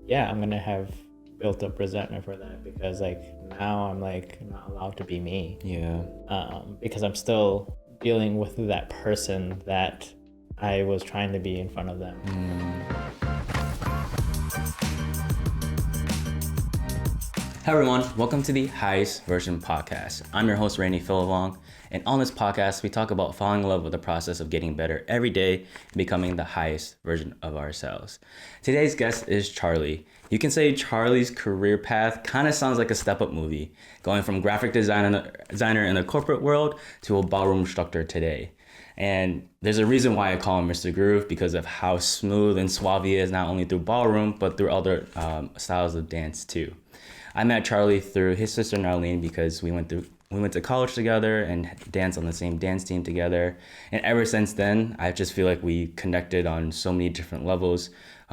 yeah, I'm gonna have built up resentment for that because like now I'm like not allowed to be me. Yeah. Because I'm still dealing with that person that I was trying to be in front of them. Hi everyone, welcome to the Highest Version Podcast. I'm your host, Randy Philivong, and on this podcast, we talk about falling in love with the process of getting better every day and becoming the highest version of ourselves. Today's guest is Charlie. You can say Charlie's career path kind of sounds like a step-up movie, going from graphic designer in the corporate world to a ballroom instructor today. And there's a reason why I call him Mr. Groove, because of how smooth and suave he is, not only through ballroom, but through other styles of dance too. I met Charlie through his sister Narlene because we went to college together and danced on the same dance team together. And ever since then, I just feel like we connected on so many different levels.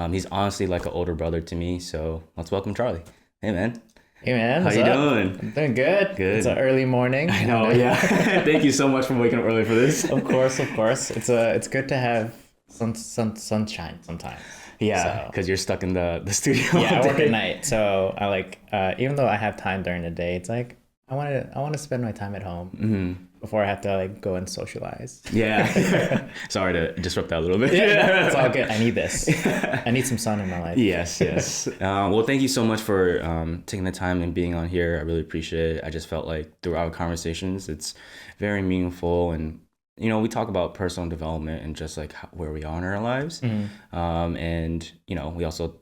He's honestly like an older brother to me. So let's welcome Charlie. Hey man. Hey man, How you doing? I'm doing good. Good. It's an early morning. I know, yeah. Thank you so much for waking up early for this. Of course. It's good to have sunshine sometimes. Yeah, because you're stuck in the studio. Yeah, all I work day. at night, so I like even though I have time during the day, it's like I want to spend my time at home before I have to like go and socialize. Yeah. Sorry to disrupt that a little bit. Yeah, it's all good. I need this. I need some sun in my life. Yes. Well, thank you so much for taking the time and being on here. I really appreciate it. I just felt like through our conversations, it's very meaningful. And, you know, we talk about personal development and just like where we are in our lives. And, you know, we also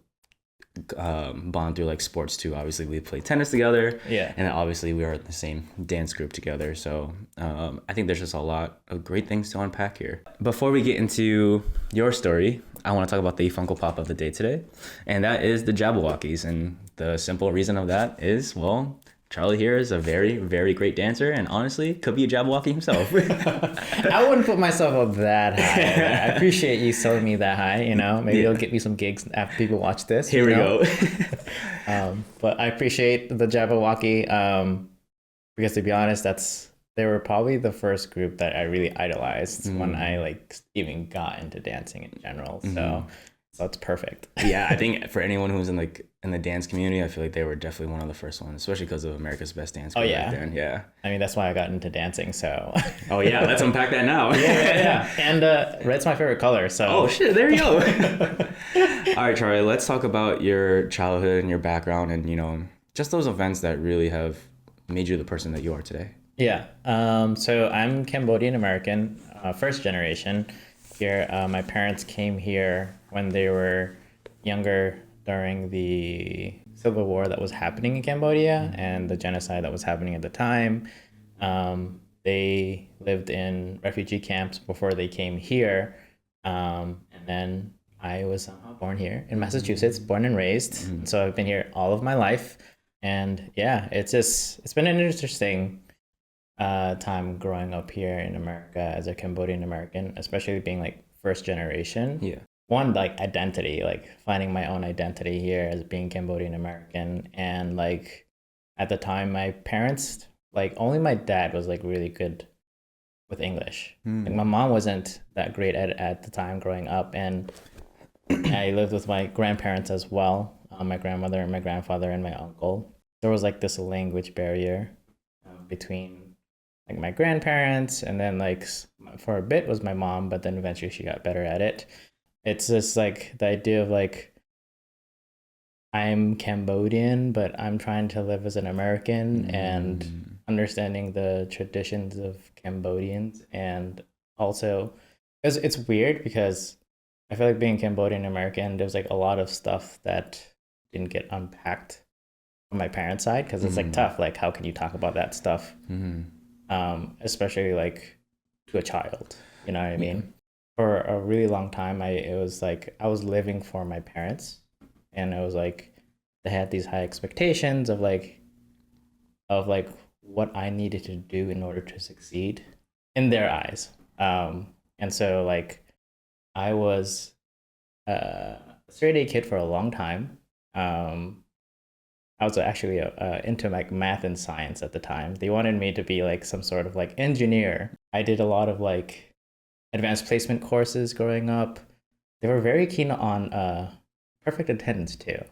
bond through like sports too. Obviously, we play tennis together. Yeah. And obviously, we are in the same dance group together. So I think there's just a lot of great things to unpack here. Before we get into your story, I want to talk about the Funko Pop of the day today. And that is the Jabberwockies. And the simple reason of that is, well, Charlie here is a very, very great dancer and honestly could be a Jabberwocky himself. I wouldn't put myself up that high. I appreciate you selling me that high, you know. Maybe you'll get me some gigs after people watch this. Here we go. But I appreciate the Jabberwocky because to be honest, they were probably the first group that I really idolized when I like even got into dancing in general. So it's perfect. Yeah, I think for anyone who's in the dance community, I feel like they were definitely one of the first ones, especially because of America's Best Dance Group back then. Yeah. I mean, that's why I got into dancing. So. Oh yeah, let's unpack that now. Yeah. And red's my favorite color. So. Oh shit, there you go. All right, Charlie, let's talk about your childhood and your background, and you know, just those events that really have made you the person that you are today. Yeah. So I'm Cambodian-American, first generation here. My parents came here when they were younger during the civil war that was happening in Cambodia and the genocide that was happening at the time. They lived in refugee camps before they came here. And then I was born here in Massachusetts, born and raised. So I've been here all of my life. And yeah, it's been an interesting time growing up here in America as a Cambodian American, especially being like first generation. Yeah. One, like identity, like finding my own identity here as being Cambodian American. And like at the time, my parents, like only my dad was like really good with English. Like my mom wasn't that great at the time growing up. And I lived with my grandparents as well, my grandmother and my grandfather and my uncle. There was like this language barrier between like my grandparents, and then like for a bit was my mom, but then eventually she got better at it. It's just like the idea of like I'm Cambodian, but I'm trying to live as an American and understanding the traditions of Cambodians. And also it's weird because I feel like being Cambodian American, there's like a lot of stuff that didn't get unpacked on my parents' side because it's like tough. Like how can you talk about that stuff? Especially like to a child, you know what I mean? For a really long time, it was like I was living for my parents, and it was like they had these high expectations of like what I needed to do in order to succeed in their eyes. And so like I was a straight A kid for a long time. I was actually into like math and science at the time. They wanted me to be like some sort of like engineer. I did a lot of like advanced placement courses growing up. They were very keen on perfect attendance too.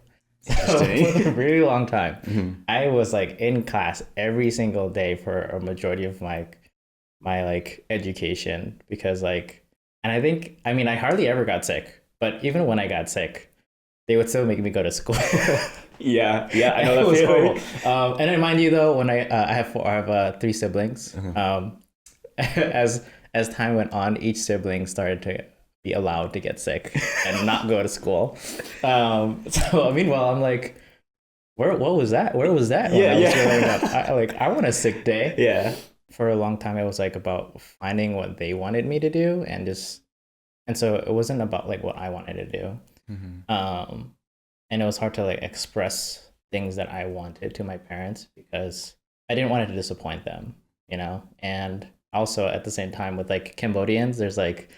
So Interesting. for a really long time, Mhm. I was like in class every single day for a majority of my like education because like, and I think, I mean, I hardly ever got sick, but even when I got sick, they would still make me go to school. Yeah, yeah, I know It that was feeling. horrible. And then mind you though, when I have three siblings. Uh-huh. As time went on, each sibling started to be allowed to get sick and not go to school. So meanwhile, I'm like, what was that? Where was that when Yeah, I was growing up? yeah. I want a sick day. Yeah. For a long time, it was like about finding what they wanted me to do and so it wasn't about like what I wanted to do. Mhm. Um, and it was hard to like express things that I wanted to my parents because I didn't want it to disappoint them, you know? And also at the same time with like Cambodians, there's like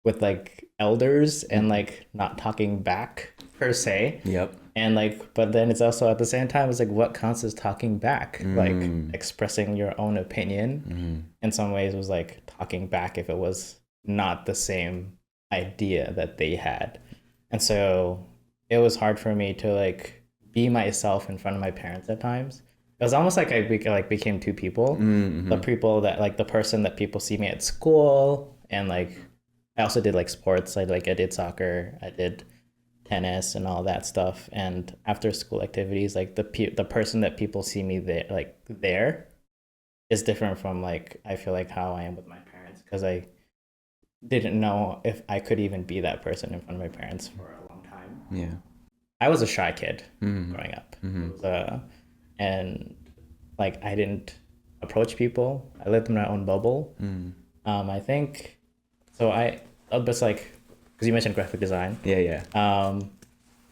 with like elders and like not talking back per se. Yep. And like, but then it's also at the same time, it's like what counts as talking back, like Mm. expressing your own opinion. Mhm. In some ways, was like talking back if it was not the same idea that they had, and so it was hard for me to like be myself in front of my parents at times. It was almost like like became two people. The Mhm. people that like the person that people see me at school, and like I also did like sports. I did soccer. I did tennis and all that stuff. And after school activities, like the person that people see me there is different from like I feel like how I am with my parents because I didn't know if I could even be that person in front of my parents for a long time. Yeah. I was a shy kid Mhm. growing up. Mhm. It was, and like I didn't approach people. I lived in my own bubble. Mhm. I think so. I was like because you mentioned graphic design. Yeah, yeah.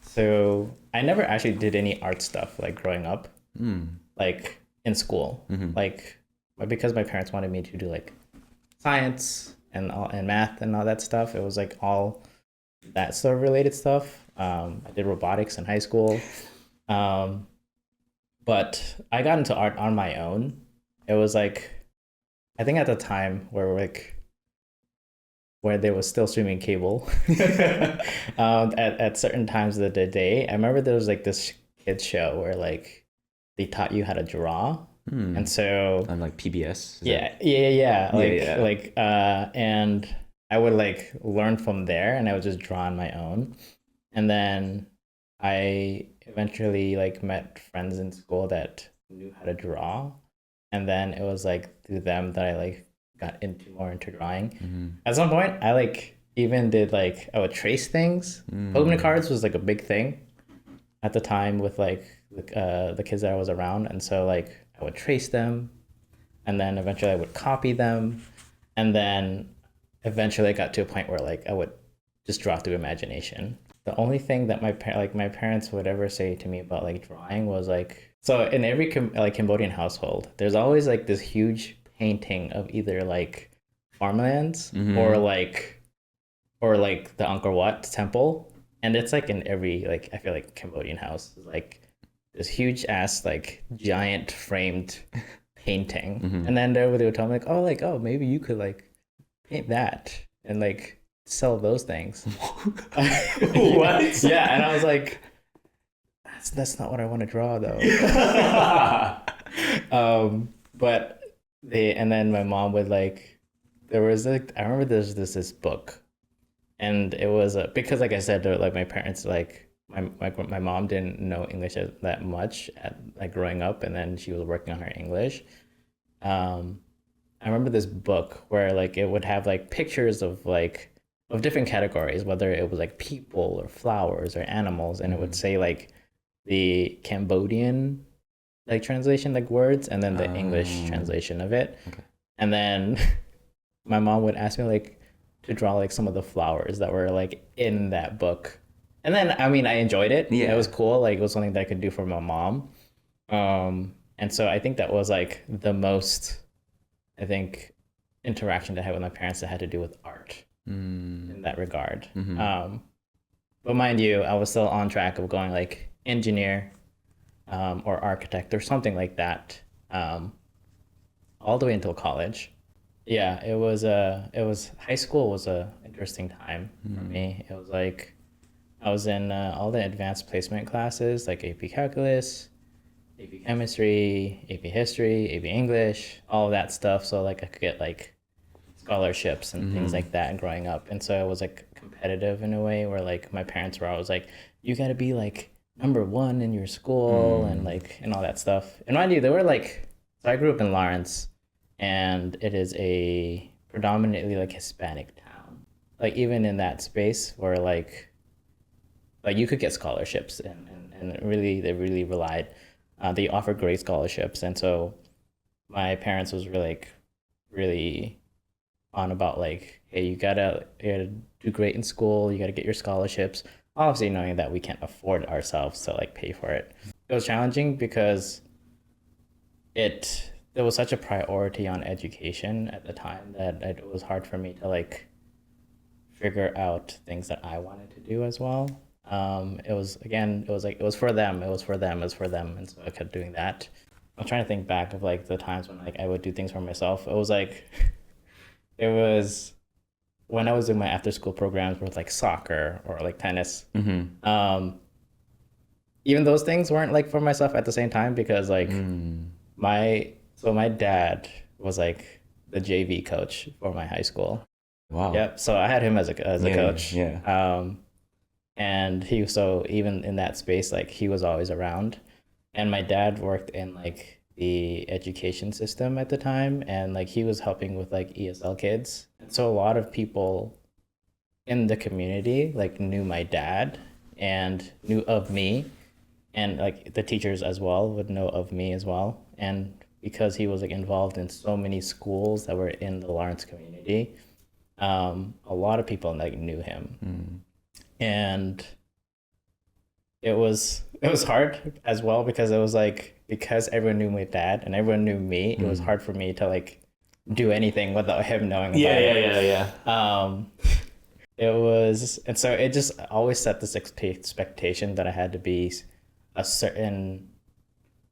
So I never actually did any art stuff like growing up, Mm. like in school, Mhm. like because my parents wanted me to do like science and math and all that stuff. It was like all that sort of related stuff. I did robotics in high school, um, but I got into art on my own. It was like I think at the time where they was still streaming cable at certain times of the day. I remember there was like this kids show where like they taught you how to draw, and Hmm. so I'm like PBS. yeah, Yeah, yeah. and I would like learn from there, and I would just draw on my own, and then I eventually like met friends in school that knew how to draw, and then it was like through them that I like got into more into drawing. Mhm. At some point, I like even did like I would trace things. Pokemon Mm. cards was like a big thing at the time with like the kids that I was around, and so like I would trace them, and then eventually I would copy them, and then eventually I got to a point where like I would just draw through imagination. The only thing that my parents would ever say to me about like drawing was like so in every like Cambodian household, there's always like this huge painting of either like farmlands Mhm. or like the Angkor Wat temple, and it's like in every like I feel like Cambodian house is like this huge ass like giant framed painting, Mhm. and then they would tell me like oh maybe you could like paint that and like sell those things. What? Yeah, and I was like, that's not what I want to draw though. But they and then my mom would like there was like I remember there's this book and it was because like I said like my parents like my mom didn't know English that much at like growing up and then she was working on her English. Um, I remember this book where like it would have like pictures of different categories, whether it was like people or flowers or animals, and it would Mhm. say like the Cambodian like translation like words and then the English Um, translation of it. okay. And then my mom would ask me like to draw like some of the flowers that were like in that book. And then I mean I enjoyed it. It Yeah. was cool. Like it was something that I could do for my mom. And so I think that was like the most I think interaction that I had with my parents that had to do with art Mm. in that regard. Mhm. But mind you, I was still on track of going like engineer or architect or something like that um, all the way until college. Yeah, it was high school was a interesting time for Mm. me. It was like I was in all the advanced placement classes like AP Calculus, AP Chemistry, AP History, AP English, all of that stuff. So like I could get like scholarships and things like that growing up. And so I was like competitive in a way where like my parents were always like, you got to be like number 1 in your school and like and all that stuff. And mind you, they were like, so I grew up in Lawrence, and it is a predominantly like Hispanic town. Like even in that space where like you could get scholarships, and really they really relied, they offered great scholarships. And so my parents was really like really on about like, hey, you gotta do great in school, you gotta get your scholarships, obviously knowing that we can't afford ourselves to like pay for it. It was challenging because there was such a priority on education at the time that it was hard for me to like figure out things that I wanted to do as well. It was again, it was like it was for them, it was for them, it was for them, and so I kept doing that. I'm trying to think back of like the times when like I would do things for myself. It was like it was when I was doing my after school programs with like soccer or like tennis. Even those things weren't like for myself at the same time because like my dad was like the JV coach for my high school. Wow. Yep. So I had him as a coach. Yeah. And so even in that space, like he was always around. And my dad worked in like the education system at the time, and like he was helping with like ESL kids. And so a lot of people in the community like knew my dad and knew of me, and like the teachers as well would know of me as well. And because he was like involved in so many schools that were in the Lawrence community, a lot of people like knew him. And it was hard as well because it was like because everyone knew my dad and everyone knew me, it was hard for me to like do anything without him knowing about it. Yeah. It was, and so it just always set this expectation that I had to be a certain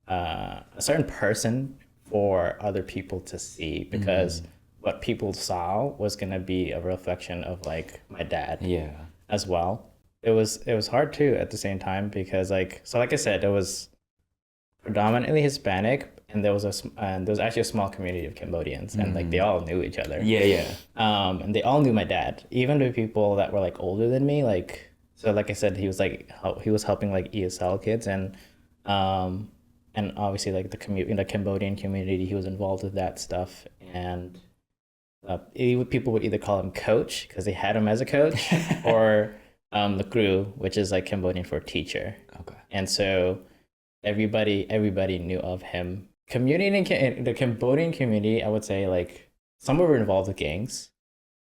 person for other people to see, because what people saw was gonna be a reflection of like my dad. Yeah. As well. It was hard too at the same time because like I said, it was predominantly Hispanic, and there was actually a small community of Cambodians, and like they all knew each other. Yeah. And they all knew my dad, even the people that were like older than me. Like so, like I said, he was helping like ESL kids, and obviously like in the Cambodian community, he was involved with that stuff. And people would either call him coach because they had him as a coach, or the crew, which is like Cambodian for teacher. Okay. And so everybody knew of him. The Cambodian community, I would say like some were involved with gangs.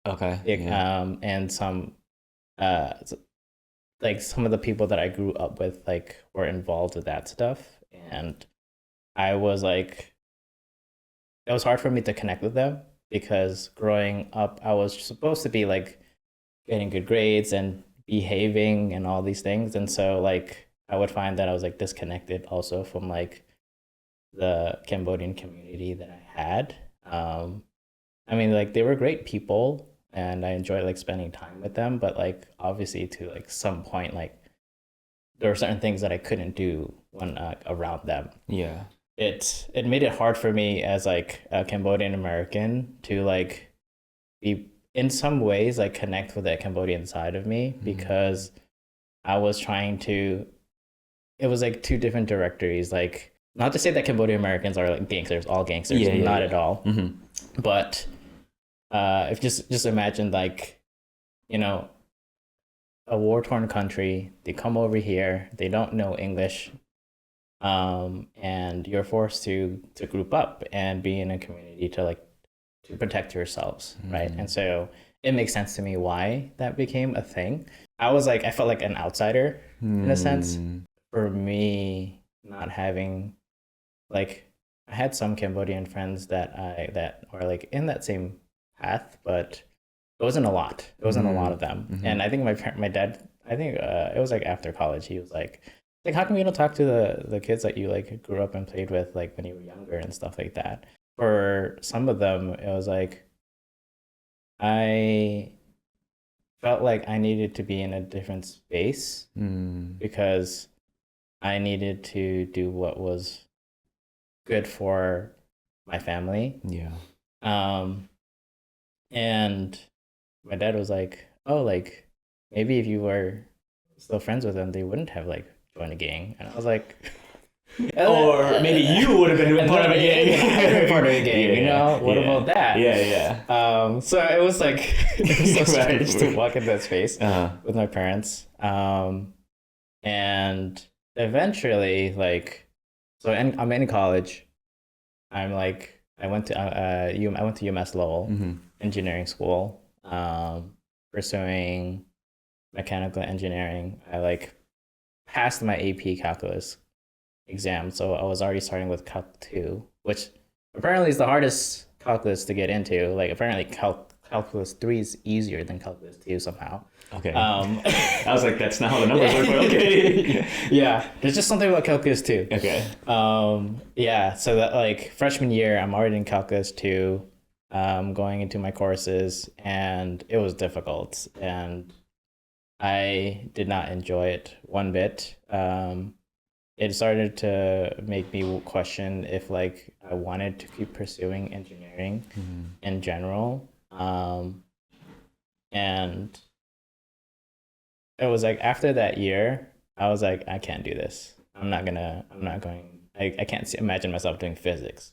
Okay. And some like some of the people that I grew up with like were involved with that stuff, and I was like, it was hard for me to connect with them because growing up I was supposed to be like getting good grades and behaving and all these things, and so like I would find that I was like disconnected also from like the Cambodian community that I had. I mean, like they were great people and I enjoyed like spending time with them, but like obviously to like some point, like there were certain things that I couldn't do when around them. Yeah. It made it hard for me as like a Cambodian-American to like be in some ways like connect with that Cambodian side of me, because I was trying to, it was like two different directories. Like, not to say that Cambodian-Americans are like gangsters, all gangsters, not at all. But if just imagine like, you know, a war-torn country, they come over here, they don't know English, and you're forced to group up and be in a community to protect yourselves, right? And so it makes sense to me why that became a thing. I felt like an outsider in a sense. For me, not having, like, I had some Cambodian friends that were like in that same path, but it wasn't a lot. It wasn't a lot of them. And I think my dad, I think it was like after college, he was like, how come you don't talk to the kids that you like grew up and played with like when you were younger and stuff like that? For some of them, it was like, felt like I needed to be in a different space because I needed to do what was good for my family. Yeah. And my dad was like, "Oh, like maybe if you were still friends with them, they wouldn't have like joined a gang." And I was like, or maybe you would have been part of a gang. Part of a gang, you know? What about that? Yeah. So it was like it was so strange to walk in that space Uh-huh. with my parents. And eventually, like, I'm in college. I'm like, I went to UMass Lowell engineering school, pursuing mechanical engineering. I like passed my AP calculus exam, so I was already starting with Calc 2, which apparently is the hardest calculus to get into. Like apparently Calculus 3 is easier than Calculus 2 somehow. Okay. I was like, that's not how the numbers work, but okay. Yeah, there's just something about Calculus 2. Okay. Yeah, so that like freshman year, I'm already in Calculus 2, going into my courses, and it was difficult, and I did not enjoy it one bit. It started to make me question if like I wanted to keep pursuing engineering in general. And it was like after that year, I was like, I can't do this. I can't imagine myself doing physics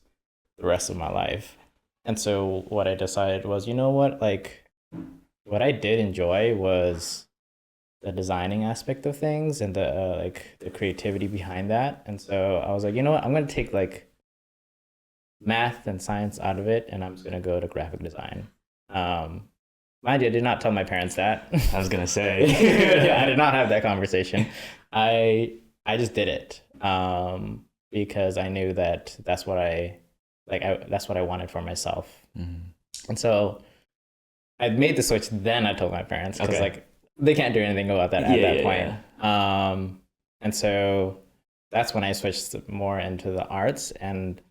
the rest of my life. And so what I decided was, you know what, like what I did enjoy was the designing aspect of things and the like the creativity behind that. And so I was like, you know what, I'm going to take like math and science out of it, and I'm just going to go to graphic design. Mind you, I did not tell my parents that. I was gonna say. Yeah, I did not have that conversation. I just did it because I knew that that's what that's what I wanted for myself. And so I made the switch. Then I told my parents because like they can't do anything about that at that point. Yeah. And so that's when I switched more into the arts, and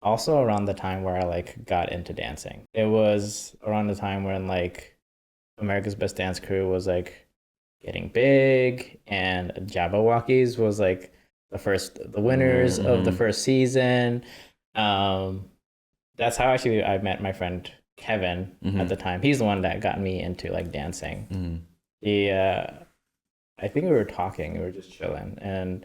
also around the time where I like got into dancing. It was around the time when like America's Best Dance Crew was like getting big, and Jabberwockies was like the winners of the first season. That's how actually I met my friend Kevin at the time. He's the one that got me into like dancing. I think we were talking, we were just chilling, and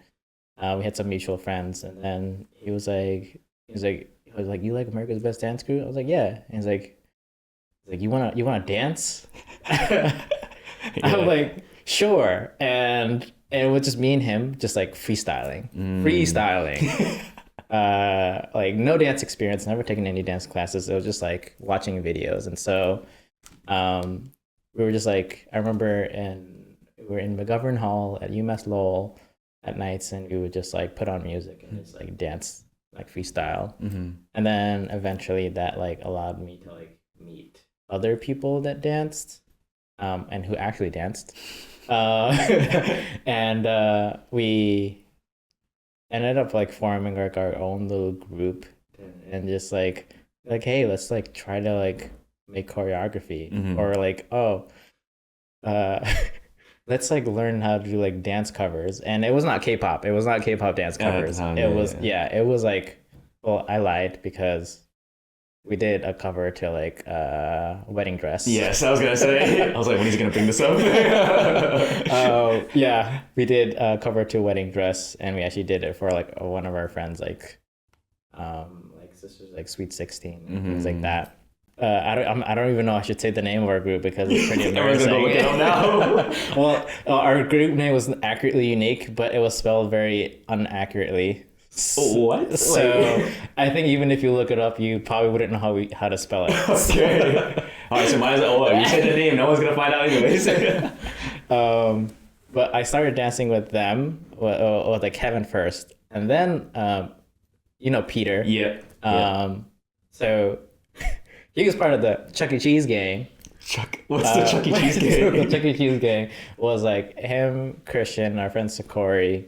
we had some mutual friends, and then he was like, you like America's Best Dance Crew? I was like, yeah. And he's like, you wanna dance? I'm like, sure. And it was just me and him, just like freestyling. Like no dance experience, never taken any dance classes. It was just like watching videos. And so we were just like, I remember we were in McGovern Hall at UMass Lowell at nights, and we would just like put on music and just like dance, like freestyle. And then eventually that like allowed me to like meet other people that danced and who actually danced. And we ended up like forming like our own little group, and just like hey, let's like try to like make choreography, or like let's like learn how to do like dance covers. And it was not K-pop dance covers. It was like, well, I lied because we did a cover to like Wedding Dress. Yes, I was gonna say. I was like, when is he gonna bring this up? Yeah, we did a cover to Wedding Dress, and we actually did it for like one of our friends, like sisters, like Sweet 16, things like that. I don't even know I should say the name of our group because it's pretty embarrassing. Everyone's gonna go look it up now. Well, our group name was accurately unique, but it was spelled very unaccurately. What? So I think even if you look it up, you probably wouldn't know how to spell it. Okay. All right, so might as well. You said the name, no one's gonna find out anyways. But I started dancing with them, with like Kevin first, and then Peter. Yeah. So he was part of the Chuck E. Cheese gang. What's the Chuck E. Cheese gang? The Chuck E. Cheese gang was like him, Christian, our friend Sakori,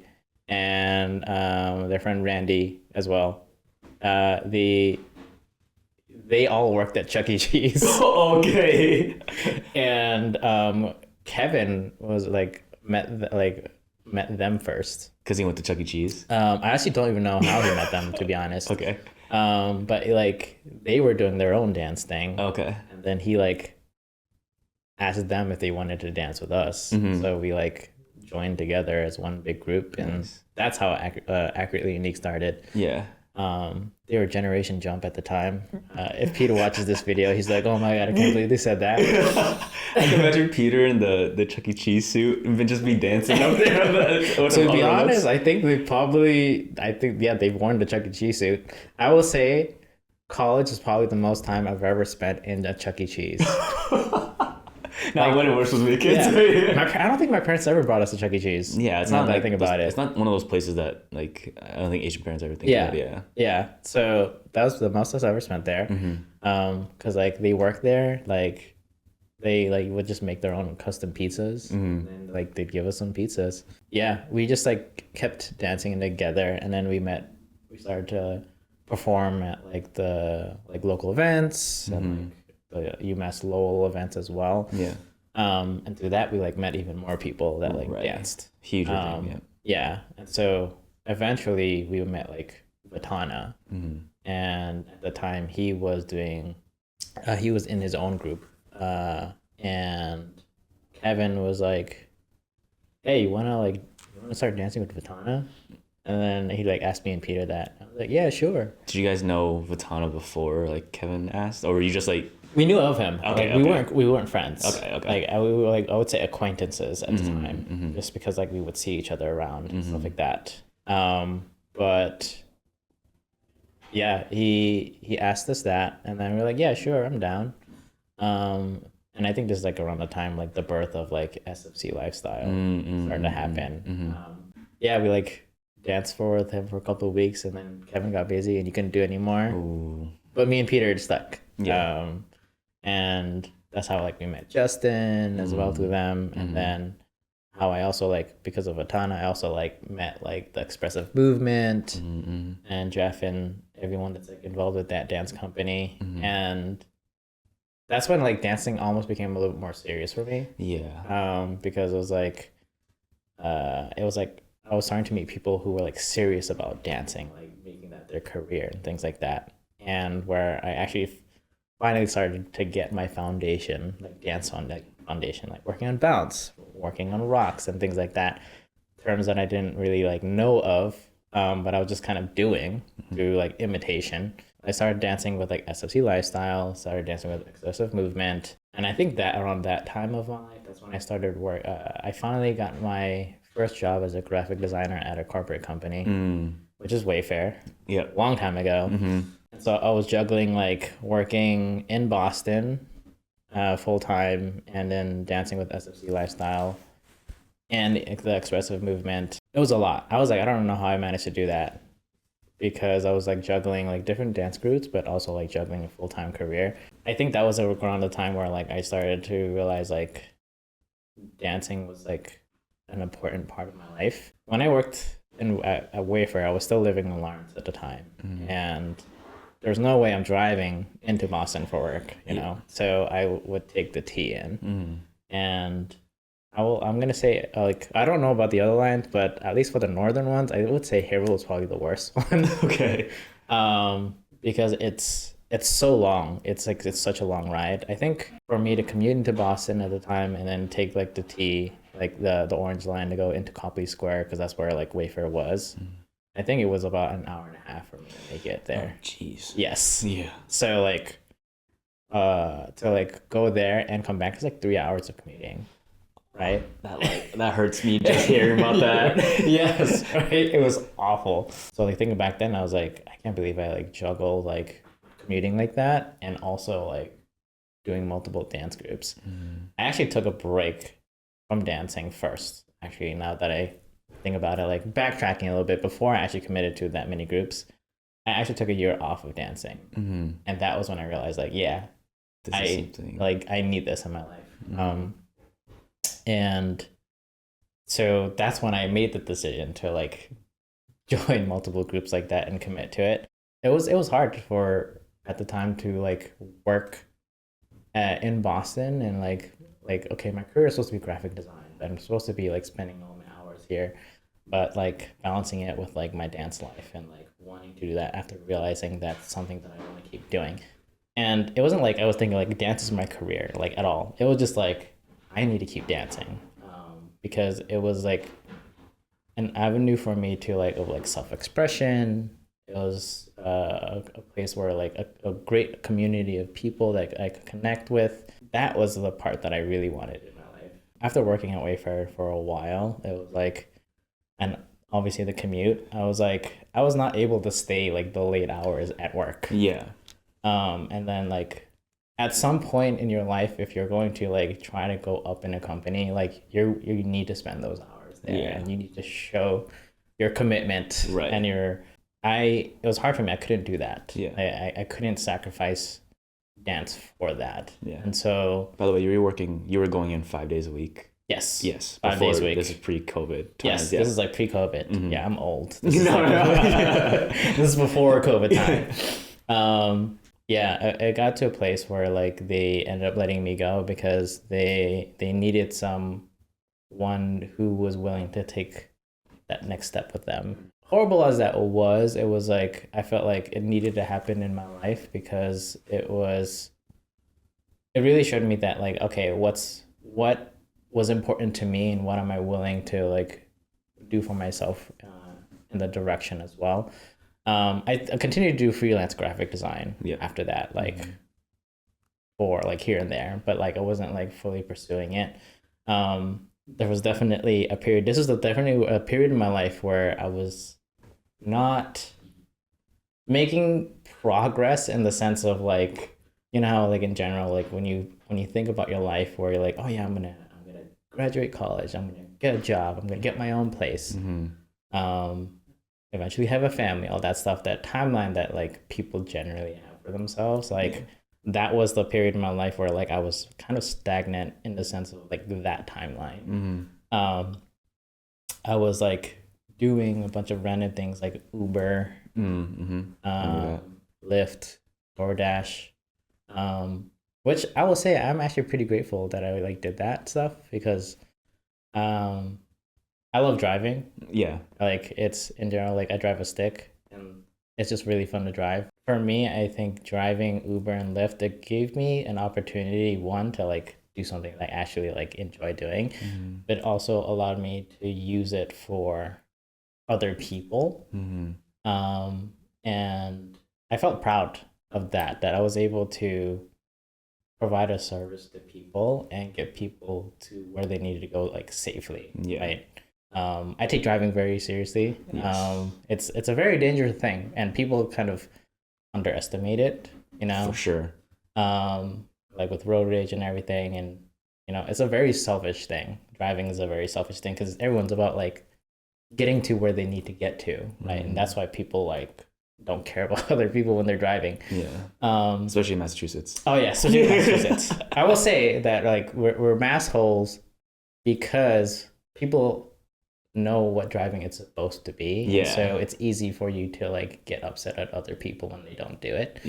and their friend Randy as well. They all worked at Chuck E. Cheese. Okay. And Kevin was like met them first. Because he went to Chuck E. Cheese. I actually don't even know how he met them, to be honest. Okay. But like they were doing their own dance thing. Okay. And then he like asked them if they wanted to dance with us. So we like joined together as one big group, and that's how Accurately Unique started. Yeah. They were Generation Jump at the time. If Peter watches this video, he's like, "Oh my god, I can't believe they said that." I can imagine Peter in the Chuck E. Cheese suit and just be dancing up there. To be honest, I think they've worn the Chuck E. Cheese suit. I will say, college is probably the most time I've ever spent in a Chuck E. Cheese. Not when we're supposed to be kids. Yeah. I don't think my parents ever brought us to Chuck E. Cheese. Yeah, it's not not that like I think about it. It's not one of those places that like I don't think Asian parents ever think about. Yeah. Yeah. So that was the most I've ever spent there. Because like they work there, like they like would just make their own custom pizzas, and like they'd give us some pizzas. Yeah, we just like kept dancing together, and then we started to perform at like the like local events and like the UMass Lowell events as well. Yeah. And through that we like met even more people that like danced. Huge thing, yeah. And so eventually we met like Vatana, and at the time he was in his own group, and Kevin was like, "Hey, you wanna start dancing with Vatana?" And then he like asked me and Peter that. I was like, "Yeah, sure." Did you guys know Vatana before like Kevin asked, or were you just like? We knew of him. Okay, like, we weren't friends. Okay. Like we were like, I would say acquaintances at the time, just because like we would see each other around and stuff like that. But yeah, he asked us that, and then we were like, yeah, sure, I'm down. And I think this is like around the time like the birth of like SFC lifestyle started to happen. Yeah, we like danced with him for a couple of weeks, and then Kevin got busy and he couldn't do it anymore. Ooh. But me and Peter had stuck. Yeah. And that's how like we met Justin as well through them, and then how I also like, because of Atana, I also like met like the expressive movement and Jeff and everyone that's like involved with that dance company, and that's when like dancing almost became a little bit more serious for me. Yeah. Because it was like I was starting to meet people who were like serious about dancing, like making that their career and things like that, and where I actually finally started to get my foundation, like dance on that foundation, like working on bounce, working on rocks and things like that, terms that I didn't really like know of, but I was just kind of doing through like imitation. I started dancing with like SFC lifestyle, started dancing with expressive movement, and I think that around that time of my life, that's when I started work. I finally got my first job as a graphic designer at a corporate company, which is Wayfair. Yeah. Long time ago. So I was juggling like working in Boston full time, and then dancing with SFC lifestyle and the expressive movement. It was a lot. I was like, I don't know how I managed to do that, because I was like juggling like different dance groups, but also like juggling a full-time career. I think that was around the time where like I started to realize like dancing was like an important part of my life. When I worked at Wayfair, I was still living in Lawrence at the time, and there's no way I'm driving into Boston for work, you know? So I would take the T in. And I'm going to say, like, I don't know about the other lines, but at least for the northern ones, I would say Haverhill is probably the worst one. Okay. Because it's so long. It's such a long ride. I think for me to commute into Boston at the time and then take like the T, like the orange line, to go into Copley Square, because that's where like Wayfair was. I think it was about an hour and a half for me to make it there. Oh, jeez. Yes. Yeah. So like, to like go there and come back is like 3 hours of commuting, right? That hurts me just hearing about that. Yes, right. It was awful. So like thinking back then, I was like, I can't believe I like juggled like commuting like that and also like doing multiple dance groups. I actually took a break from dancing first. Actually, now that I think about it, like backtracking a little bit, before I actually committed to that many groups, I actually took a year off of dancing, and that was when I realized like, yeah, I need this in my life. And so that's when I made the decision to like join multiple groups like that and commit to it. It was hard at the time to like work in Boston and like like, okay, my career is supposed to be graphic design. I'm supposed to be like spending all my hours here, but like balancing it with like my dance life and like wanting to do that after realizing that's something that I want to keep doing. And it wasn't like I was thinking like dance is my career, like at all. It was just like I need to keep dancing, because it was like an avenue for me to like of like self expression. It was a place where like a great community of people that I could connect with. That was the part that I really wanted in my life. After working at Wayfair for a while, it was like, and obviously the commute, I was like, I was not able to stay like the late hours at work. Yeah. And then like at some point in your life, if you're going to like try to go up in a company, like you need to spend those hours there, Yeah. and you need to show your commitment, Right. and it was hard for me. I couldn't do that. Yeah. I couldn't sacrifice dance for that. Yeah. And so, By the way, you were going in 5 days a week. yes. Yes. 5 days a week. This is pre-COVID times. Yes, Yeah. this is like pre-COVID. Mhm. Yeah, I'm old. No, This is no, like- no. this is before COVID time. Yeah, I got to a place where like they ended up letting me go because they needed someone who was willing to take that next step with them. Horrible as that was, it was like I felt like it needed to happen in my life because it really showed me that like, okay, what was important to me and what am I willing to like do for myself in the direction as well. I continued to do freelance graphic design after that, like for like here and there, but like I wasn't like fully pursuing it. There was definitely a period. This is definitely a period in my life where I was not making progress in the sense of like, you know how like in general, like when you think about your life where you're like, oh yeah, I'm gonna graduate college, I'm gonna get a job, I'm gonna get my own place. Eventually have a family, all that stuff, that timeline that like people generally have for themselves. Like that was the period in my life where like I was kind of stagnant in the sense of like that timeline. I was like doing a bunch of random things like Uber, Lyft, DoorDash, which I will say I'm actually pretty grateful that I like did that stuff because I love driving. Yeah. Like it's in general, like I drive a stick and it's just really fun to drive. For me, I think driving Uber and Lyft, it gave me an opportunity, one, to like do something that I actually like enjoy doing, but also allowed me to use it for other people. And I felt proud of that I was able to provide a service to people and get people to where they needed to go like safely. Right. I take driving very seriously. It's a very dangerous thing, and people kind of underestimate it. You know, for sure. Like with road rage and everything, and you know, it's a very selfish thing. Driving is a very selfish thing because everyone's about like getting to where they need to get to, right? And that's why people like don't care about other people when they're driving. Especially in Massachusetts. Oh yeah, especially in Massachusetts. I will say that like we're mass holes because people know what driving is supposed to be. And so it's easy for you to like get upset at other people when they don't do it.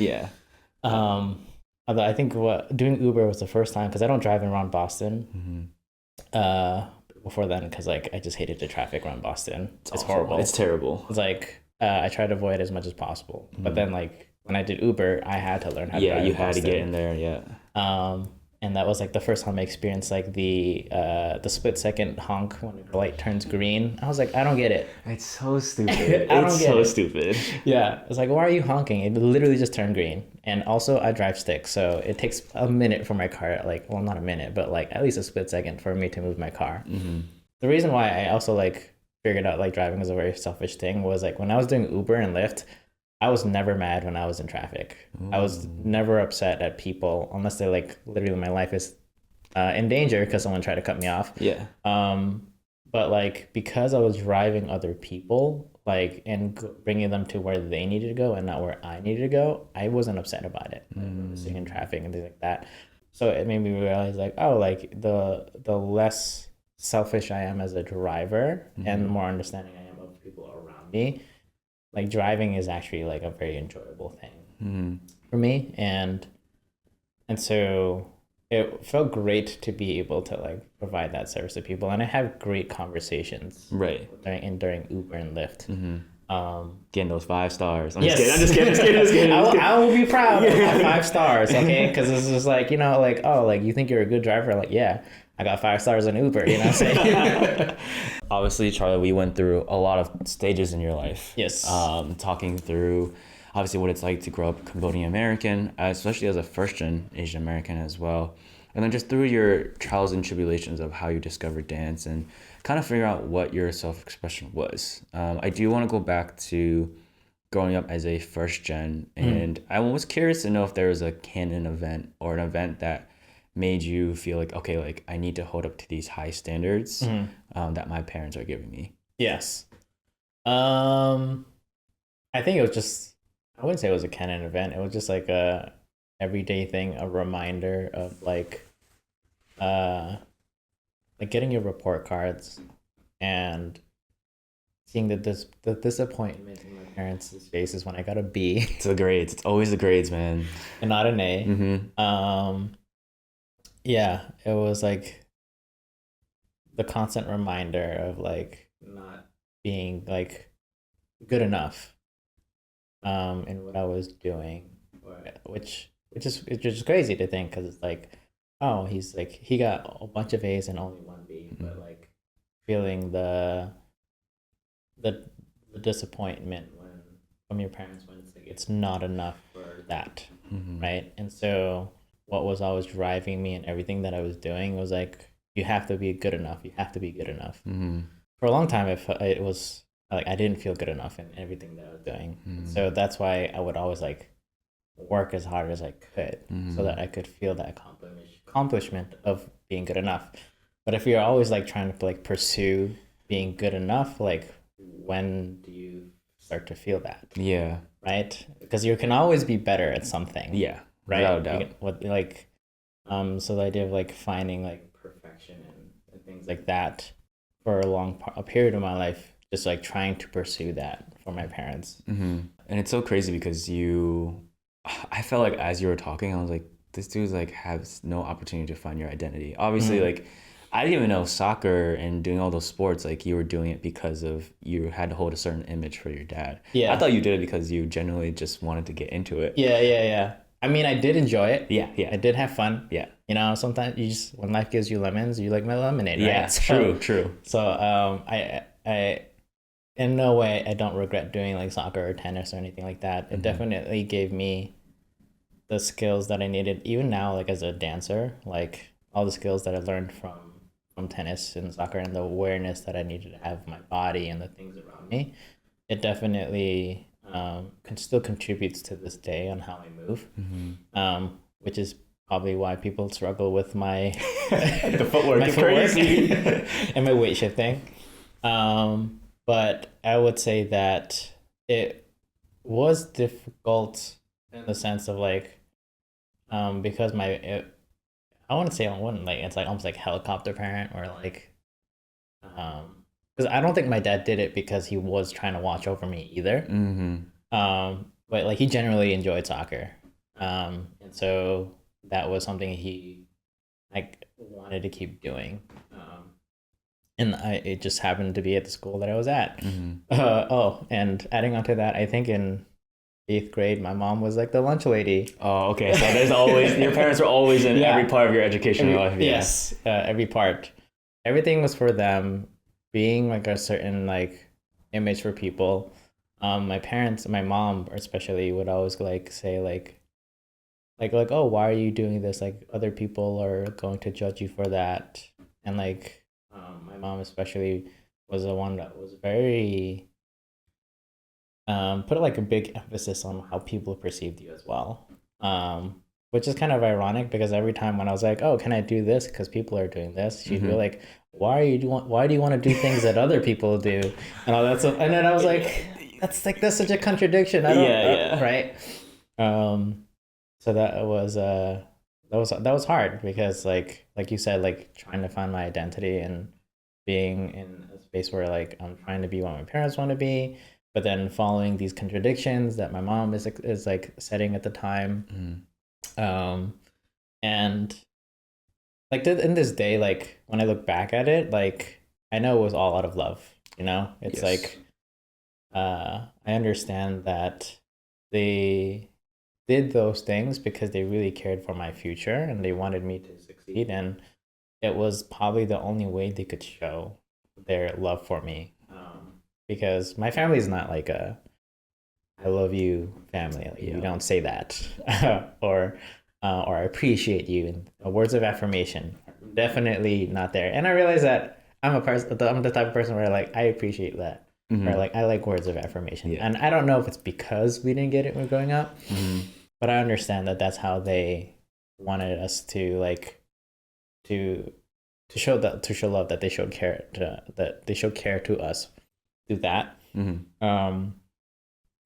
Although I think doing Uber was the first time because I don't drive around Boston. Before then, because like I just hated the traffic around Boston. It's horrible. It's terrible. It's like I try to avoid it as much as possible. But then like when I did Uber, I had to learn how to drive. You had to get in there. And that was like the first time I experienced like the split second honk when the light turns green. I was like, I don't get it. It's so stupid. It's so stupid. Yeah. It's like, why are you honking? It literally just turned green. And also I drive stick, so it takes a minute for my car, like, well, not a minute, but like at least a split second for me to move my car. The reason why I also like figured out like driving was a very selfish thing was like when I was doing Uber and Lyft, I was never mad when I was in traffic. I was never upset at people unless they like literally my life is in danger because someone tried to cut me off. But like because I was driving other people like and bringing them to where they needed to go and not where I needed to go, I wasn't upset about it. Sitting in traffic and things like that. So it made me realize like, oh, like the less selfish I am as a driver and the more understanding I am of people around me, like driving is actually like a very enjoyable thing for me. And so it felt great to be able to like provide that service to people, and I have great conversations Right. during Uber and Lyft. Getting those 5 stars. I'm Yes. just kidding. I will be proud of my 5 stars, okay? Because it's just like, you know, like, oh, like, you think you're a good driver? Like, yeah, I got 5 stars in Uber, you know what I'm saying? Obviously, Charlie, we went through a lot of stages in your life. Yes. Talking through obviously what it's like to grow up Cambodian-American, especially as a first-gen Asian American as well. And then just through your trials and tribulations of how you discovered dance and kind of figure out what your self-expression was. I do want to go back to growing up as a first gen, and I was curious to know if there was a canon event or an event that made you feel like, okay, like I need to hold up to these high standards that my parents are giving me. Yes. I think it was just, I wouldn't say it was a canon event. It was just like a everyday thing, a reminder of like getting your report cards and seeing the disappointment in my parents' faces when I got a B. It's the grades. It's always the grades, man. And not an A. Yeah, it was like the constant reminder of like not being like good enough in what I was doing, which is crazy to think, because it's like, oh, he's like, he got a bunch of A's and only one B, but like feeling the disappointment from your parents when it's like it's not enough for that, right? And so what was always driving me and everything that I was doing was like, you have to be good enough. You have to be good enough. For a long time, it was like I didn't feel good enough in everything that I was doing. So that's why I would always like work as hard as I could so that I could feel that accomplishment of being good enough. But if you're always like trying to like pursue being good enough, like when do you start to feel that? Yeah. Right? Because you can always be better at something. Yeah. Right. Without a doubt. So the idea of like finding like perfection and things like that for a period of my life, just like trying to pursue that for my parents. And it's so crazy because I felt like as you were talking, I was like, this dude's like has no opportunity to find your identity. Obviously, like I didn't even know soccer and doing all those sports, like you were doing it because of you had to hold a certain image for your dad. Yeah. I thought you did it because you genuinely just wanted to get into it. Yeah. I mean, I did enjoy it. Yeah. I did have fun. Yeah. You know, sometimes you just, when life gives you lemons, you like my lemonade, right? Yeah, true. So I in no way I don't regret doing like soccer or tennis or anything like that. It definitely gave me the skills that I needed, even now, like as a dancer, like all the skills that I learned from tennis and soccer and the awareness that I needed to have of my body and the things around me. It definitely still contributes to this day on how I move, which is probably why people struggle with my The footwork my is footwork crazy. and my weight shifting. But I would say that it was difficult in the sense of like, because I want to say I wouldn't like, it's like almost like helicopter parent, or like, because I don't think my dad did it because he was trying to watch over me either. But like he generally enjoyed soccer, and so that was something he like wanted to keep doing. And it just happened to be at the school that I was at. And adding on to that, I think in 8th grade, my mom was like the lunch lady. Oh, okay. So there's always, your parents were always in every part of your educational life. Yeah. Yes, every part. Everything was for them, being like a certain like image for people. My parents, my mom especially, would always like say like, oh, why are you doing this? Like other people are going to judge you for that. And like, my mom especially was the one that was very put like a big emphasis on how people perceived you as well, which is kind of ironic because every time when I was like, oh, can I do this because people are doing this, she'd be like, why do you want to do things that other people do and all that stuff. And then I was like, that's such a contradiction. I don't right. So that was hard because like you said, like trying to find my identity and being in a space where like I'm trying to be what my parents want to be, but then following these contradictions that my mom is like setting at the time. And like in this day, like when I look back at it, like I know it was all out of love, you know? It's Yes. like I understand that they did those things because they really cared for my future and they wanted me to succeed, and it was probably the only way they could show their love for me. Because my family is not like a I love you family. Like, we Yeah. don't say that, or I appreciate you. And words of affirmation, definitely not there. And I realize that I'm the type of person where like I appreciate that, or Mm-hmm. like I like words of affirmation. Yeah. And I don't know if it's because we didn't get it when we were growing up, Mm-hmm. but I understand that that's how they wanted us to like to to show love, that they showed care that they showed care to us through that. Mm-hmm.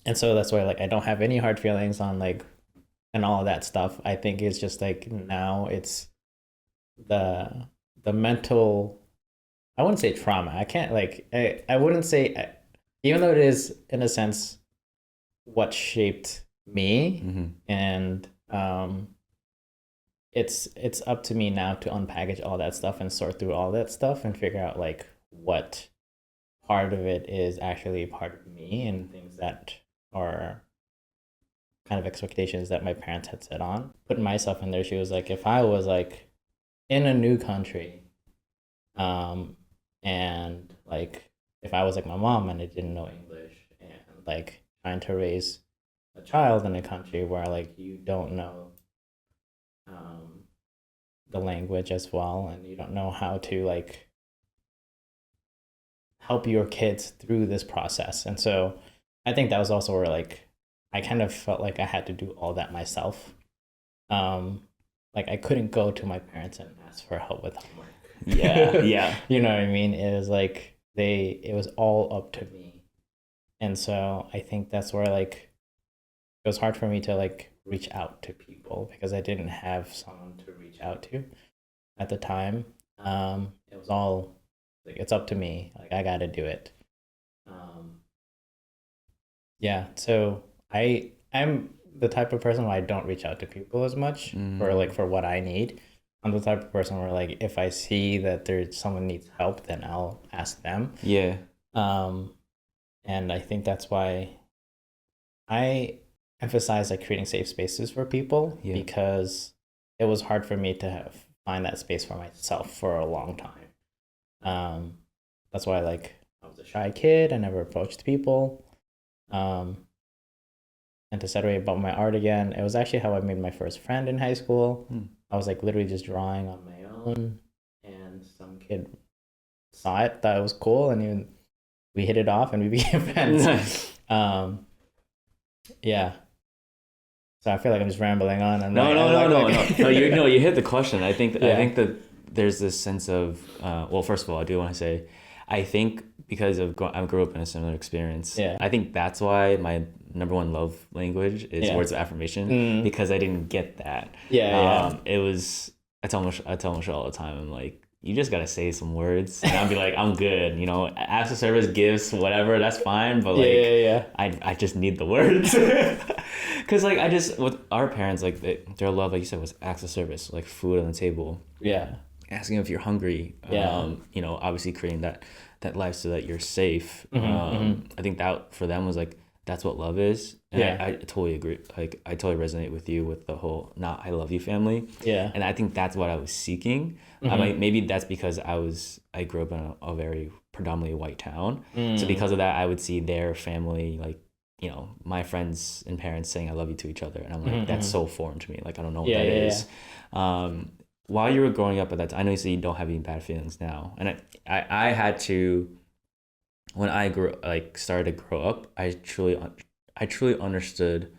And so that's why like I don't have any hard feelings on like and all of that stuff. I think it's just like now it's the mental, I wouldn't say trauma. I can't like I wouldn't say, even though it is in a sense what shaped me, Mm-hmm. and it's up to me now to unpackage all that stuff and sort through all that stuff and figure out like what part of it is actually part of me and things that are kind of expectations that my parents had set on. Putting myself in their shoes, like if I was like in a new country, um, and like if I was like my mom and I didn't know English, and like trying to raise a child in a country where like you don't know um, the language as well, and you don't know how to like help your kids through this process. And so I think that was also where like I kind of felt like I had to do all that myself. Um, like I couldn't go to my parents and ask for help with homework. Yeah. Yeah. You know what I mean? It was like it was all up to me. And so I think that's where like it was hard for me to like reach out to people because I didn't have someone to reach out to at the time. It was all like it's up to me. Like I got to do it. Um, yeah. So I'm the type of person where I don't reach out to people as much for Mm. like for what I need. I'm the type of person where like if I see that there's someone needs help, then I'll ask them. Yeah. Um, and I think that's why I emphasize like creating safe spaces for people, Yeah. because it was hard for me to find that space for myself for a long time. Um, that's why like I was a shy kid. I never approached people. Um, and to separate about my art again, it was actually how I made my first friend in high school. Mm. I was like literally just drawing on my own, and some kid saw it, thought it was cool, and even we hit it off and we became friends. Nice. Yeah. So I feel like I'm just rambling on. I'm No, like, no, I no, like, no, like no. No, you no, you hit the question. I Yeah. think that there's this sense of well, first of all, I do want to say, I think because I grew up in a similar experience. Yeah. I think that's why my number one love language is Yeah. words of affirmation, because I didn't get that. Yeah. It was I tell Michelle all the time. I'm like, you just gotta say some words, and I'll be like, I'm good. You know, acts of service, gifts, whatever, that's fine. But like, Yeah. I just need the words. Because like I just with our parents, like their love, like you said, was acts of service, like food on the table, Yeah. asking if you're hungry. Yeah. You know, obviously creating that life so that you're safe. Mm-hmm. I think that for them was like that's what love is. And Yeah. I totally agree. Like I totally resonate with you with the whole not I love you family. Yeah. And I think that's what I was seeking. Maybe that's because I grew up in a very predominantly white town. So because of that, I would see their family, like, you know, my friends and parents saying I love you to each other. And I'm like, that's so foreign to me. Like, I don't know what that is. While you were growing up at that time, I know you say you don't have any bad feelings now. And I had to, when I started to grow up, I truly understood,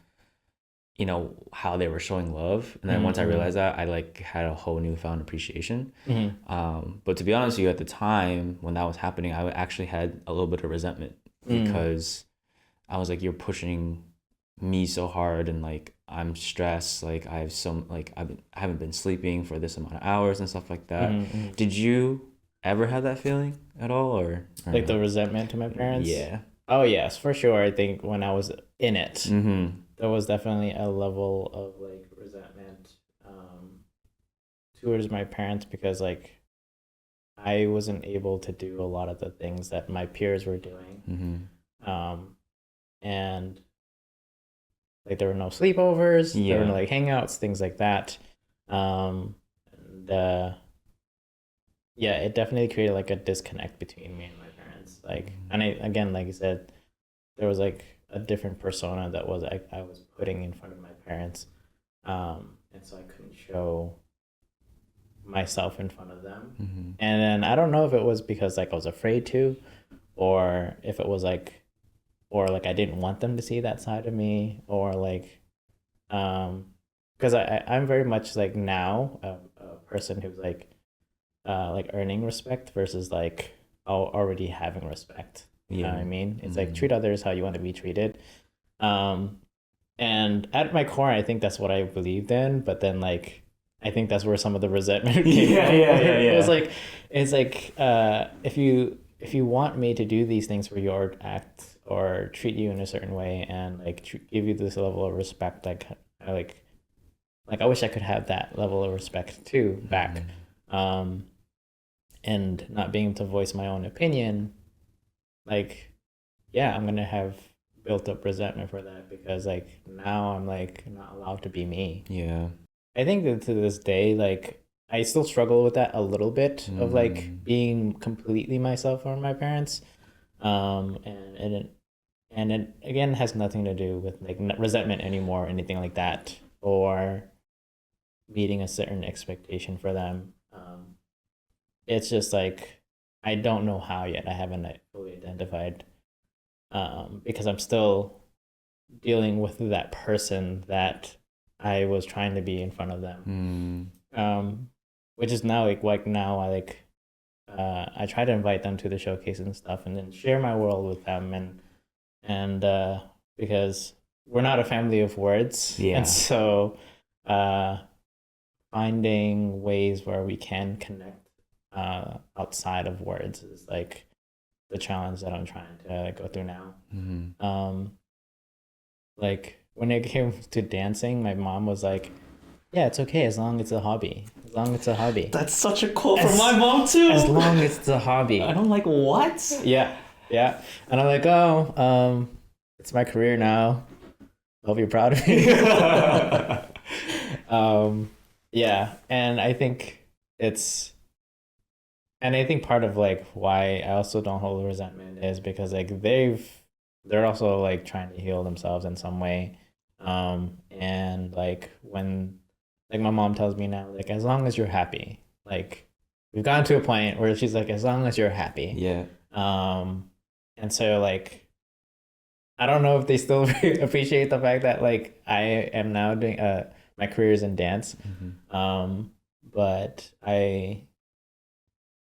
you know, how they were showing love. And then once I realized that, I like had a whole newfound appreciation. But to be honest with you, at the time when that was happening, I actually had a little bit of resentment because I was like, you're pushing me so hard, and like I'm stressed, like I have some like I haven't been sleeping for this amount of hours and stuff like that. Did you ever have that feeling at all, or Like no? the resentment to my parents? Yeah. Oh yes, for sure. I think when I was in it, there was definitely a level of like resentment, towards my parents because like I wasn't able to do a lot of the things that my peers were doing. And like there were no sleepovers, there were no like hangouts, things like that. And yeah, it definitely created like a disconnect between me and my parents. Like, and I, again, like you said, there was like a different persona that was I was putting in front of my parents, and so I couldn't show myself in front of them. And then I don't know if it was because like I was afraid to, or if it was like, or like I didn't want them to see that side of me, or like, because I'm very much like now a person who's like earning respect versus like already having respect. You know what I mean? It's like treat others how you want to be treated. And at my core, I think that's what I believed in. But then like I think that's where some of the resentment came from. It was like it's like if you want me to do these things for you or act or treat you in a certain way and like give you this level of respect, like I wish I could have that level of respect too back. And not being able to voice my own opinion, like, yeah, I'm gonna have built up resentment for that because like now I'm like not allowed to be me. Yeah. I think that to this day, like I still struggle with that a little bit of like being completely myself from my parents. And it again has nothing to do with like resentment anymore or anything like that, or meeting a certain expectation for them. It's just like I don't know how yet. I haven't fully identified because I'm still dealing with that person that I was trying to be in front of them. Which is now like now I try to invite them to the showcase and stuff, and then share my world with them, and because we're not a family of words, and so finding ways where we can connect outside of words is like the challenge that I'm trying to like, go through now. Like when it came to dancing, my mom was like, yeah, it's okay as long as it's a hobby. As long as it's a hobby. That's such a quote from my mom too. As long as it's a hobby. And I'm like, what? Yeah. And I'm like, oh, it's my career now. Hope you're proud of me. Yeah, and I think part of like why I also don't hold resentment is because like they're also like trying to heal themselves in some way. And like when like my mom tells me now, like as long as you're happy, like we've gotten to a point where she's like, as long as you're happy. Yeah. And so like I don't know if they still appreciate the fact that like I am now doing my career is in dance. But I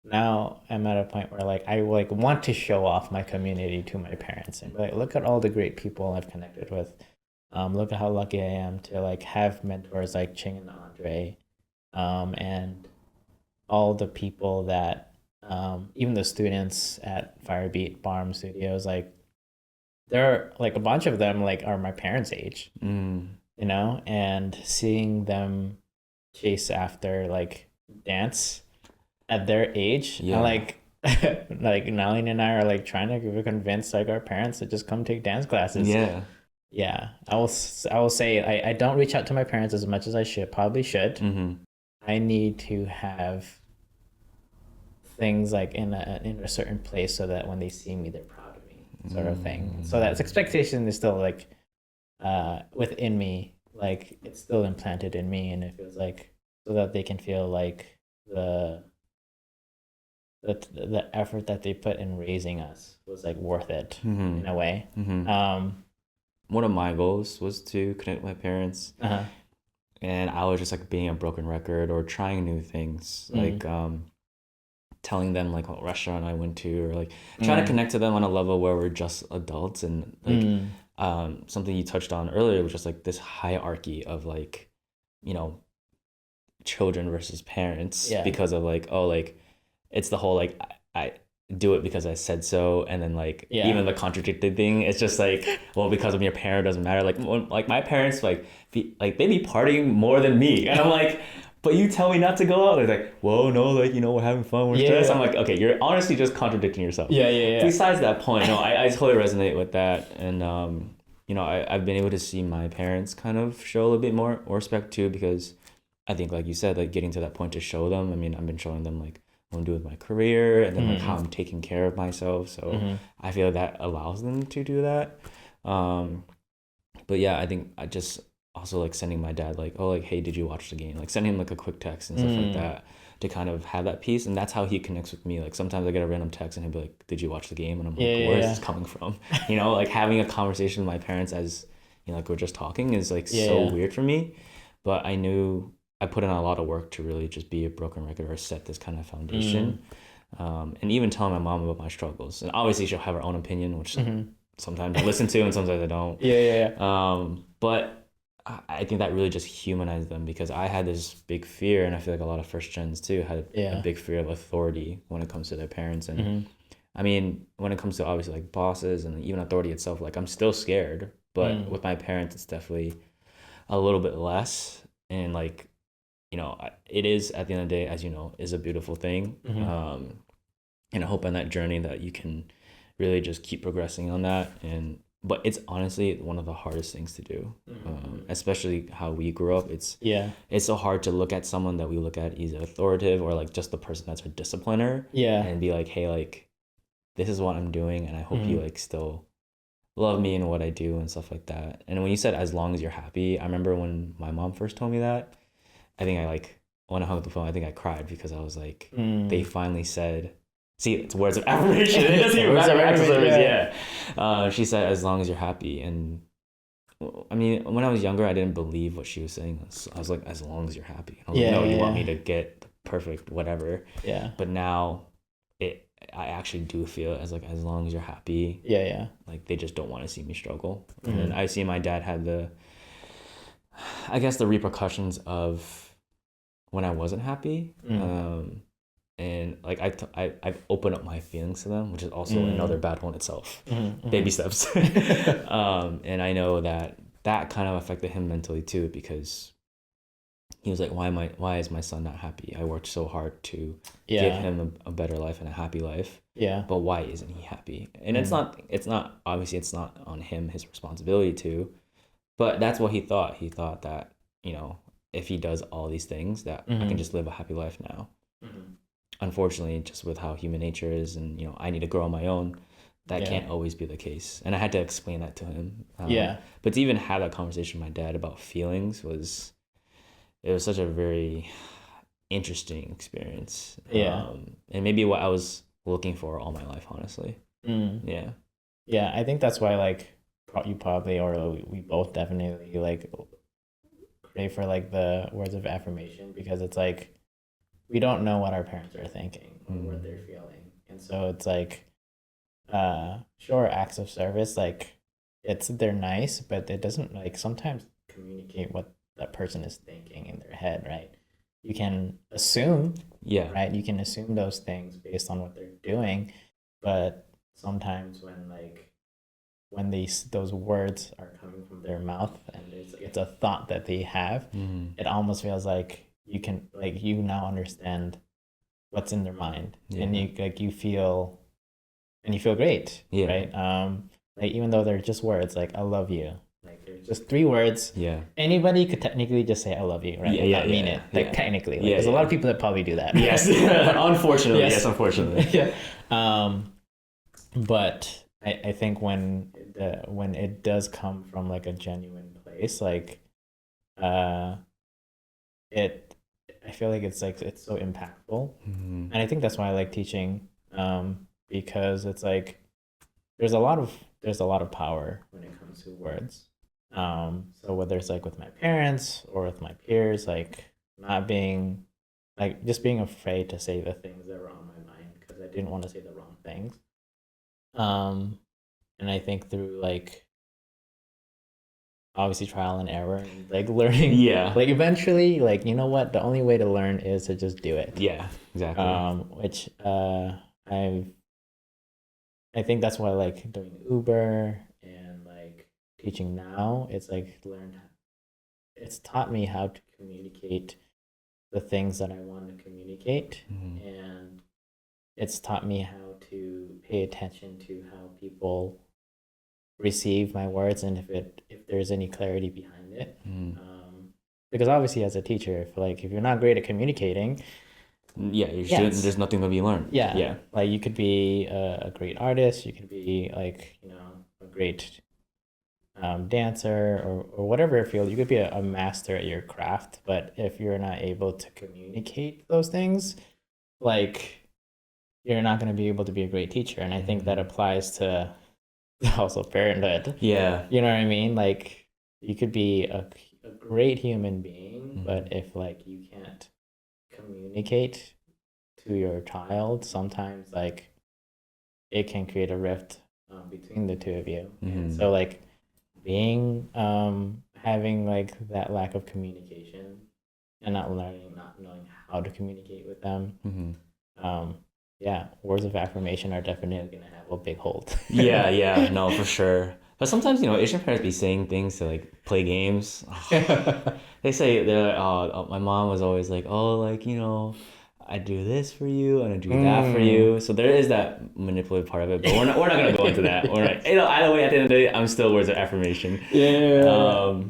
now am at a point where like I like want to show off my community to my parents and be like, look at all the great people I've connected with. Look at how lucky I am to like have mentors like Ching and Andre, and all the people that even the students at Firebeat Ballroom Studios, like there are like a bunch of them like are my parents' age, you know, and seeing them chase after like dance at their age, and like like Nalini and I are like trying to convince like our parents to just come take dance classes. Yeah, I will say I don't reach out to my parents as much as I probably should. I need to have things like in a certain place so that when they see me, they're proud of me, sort of thing. So that expectation is still like within me, like it's still implanted in me, and it feels like so that they can feel like the effort that they put in raising us was like worth it in a way. One of my goals was to connect with my parents, and I was just like being a broken record or trying new things, like telling them like what restaurant I went to, or like trying to connect to them on a level where we're just adults. And like something you touched on earlier was just like this hierarchy of like, you know, children versus parents, because of like, oh, like it's the whole like I do it because I said so, and then like even the contradicted thing, it's just like, well, because of your parent doesn't matter. Like my parents like they be partying more than me, and I'm like, but you tell me not to go out. They're like, whoa, no, like, we're having fun, we're stressed. I'm like, okay, you're honestly just contradicting yourself. Yeah. Besides that point, no, I totally resonate with that. And, I've been able to see my parents kind of show a little bit more respect too, because I think, like you said, like getting to that point to show them, I mean, I've been showing them like what I'm doing with my career and then like how I'm taking care of myself. So I feel that allows them to do that. But yeah, I think I just also like sending my dad like, oh, like, hey, did you watch the game? Like sending him like a quick text and stuff like that to kind of have that piece. And that's how he connects with me. Like sometimes I get a random text and he'll be like, did you watch the game? And I'm like, where's this coming from? Like having a conversation with my parents as, like we're just talking is like so weird for me. But I knew I put in a lot of work to really just be a broken record or set this kind of foundation. And even telling my mom about my struggles. And obviously she'll have her own opinion, which sometimes I listen to and sometimes I don't. But I think that really just humanized them, because I had this big fear, and I feel like a lot of first gens too had a big fear of authority when it comes to their parents. And I mean, when it comes to obviously like bosses and even authority itself, like I'm still scared, but with my parents, it's definitely a little bit less. And like, it is, at the end of the day, as you know, is a beautiful thing. And I hope on that journey that you can really just keep progressing on that. But it's honestly one of the hardest things to do, especially how we grew up. It's so hard to look at someone that we look at either authoritative or like just the person that's our discipliner, and be like, hey, like this is what I'm doing, and I hope you like still love me and what I do and stuff like that. And when you said as long as you're happy, I remember when my mom first told me that, I think I like when I hung up the phone, I think I cried, because I was like, they finally said. See, it's words of affirmation. It doesn't even matter. She said, as long as you're happy. And I mean, when I was younger, I didn't believe what she was saying. I was like, as long as you're happy. I was like, no, you want me to get the perfect whatever. But now I actually do feel as like, as long as you're happy. Like they just don't want to see me struggle. And then I see my dad had the repercussions of when I wasn't happy. And like I've opened up my feelings to them, which is also another bad one itself. Baby steps. And I know that kind of affected him mentally too, because he was like, why is my son not happy? I worked so hard to give him a better life and a happy life. But why isn't he happy? And it's not obviously it's not on him, his responsibility to, but that's what he thought. He thought that, if he does all these things, that I can just live a happy life now. Unfortunately, just with how human nature is, and I need to grow on my own, that can't always be the case. And I had to explain that to him. But to even have that conversation with my dad about feelings was such a very interesting experience. And maybe what I was looking for all my life, honestly. I think that's why like you probably, or we both definitely like pray for like the words of affirmation, because it's like we don't know what our parents are thinking or what they're feeling. And so it's like, sure, acts of service, like they're nice, but it doesn't like sometimes communicate what that person is thinking in their head, right? You can assume, right? You can assume those things based on what they're doing, but sometimes when those words are coming from their mouth and it's a thought that they have, it almost feels like you can like you now understand what's in their mind, and you feel great, right? Like even though they're just words, like I love you, like they're just 3 words. Anybody could technically just say I love you, right? And not mean it, like technically. Like, there's a lot of people that probably do that. Unfortunately. Unfortunately. But I think when it does come from like a genuine place, like I feel like it's so impactful. And I think that's why I like teaching, because it's like there's a lot of power when it comes to words. So whether it's like with my parents or with my peers, like not being like just being afraid to say the things that were on my mind, because I didn't want to say the wrong things. And I think through like obviously trial and error and like learning, like eventually, like, you know what, the only way to learn is to just do it. Exactly. Which I think that's why I like doing Uber and like teaching now. It's like it's taught me how to communicate the things that I want to communicate, Mhm. and it's taught me how to pay attention to how people receive my words and if there's any clarity behind it. Mhm. Because obviously, as a teacher, if you're not great at communicating, Yeah, you yeah, should. There's nothing to be learned. yeah, Yeah. like you could be a great artist, you could be a great dancer or whatever field. You could be a master at your craft, but if you're not able to communicate those things, like you're not going to be able to be a great teacher. And I think that applies to also parenthood. Yeah. You know what I mean? Like you could be a great human being, but if you can't communicate to your child, sometimes it can create a rift between the two of you. And so being having that lack of communication and not knowing how to communicate with them. Yeah, words of affirmation are definitely gonna have a big hold. Yeah, yeah, no, for sure. But sometimes, Asian parents be saying things to play games. They say they're like, my mom was always like, oh, I do this for you and I do that for you. So there is that manipulative part of it, but we're not gonna go into that. We're not, either way, at the end of the day, I'm still words of affirmation. Yeah.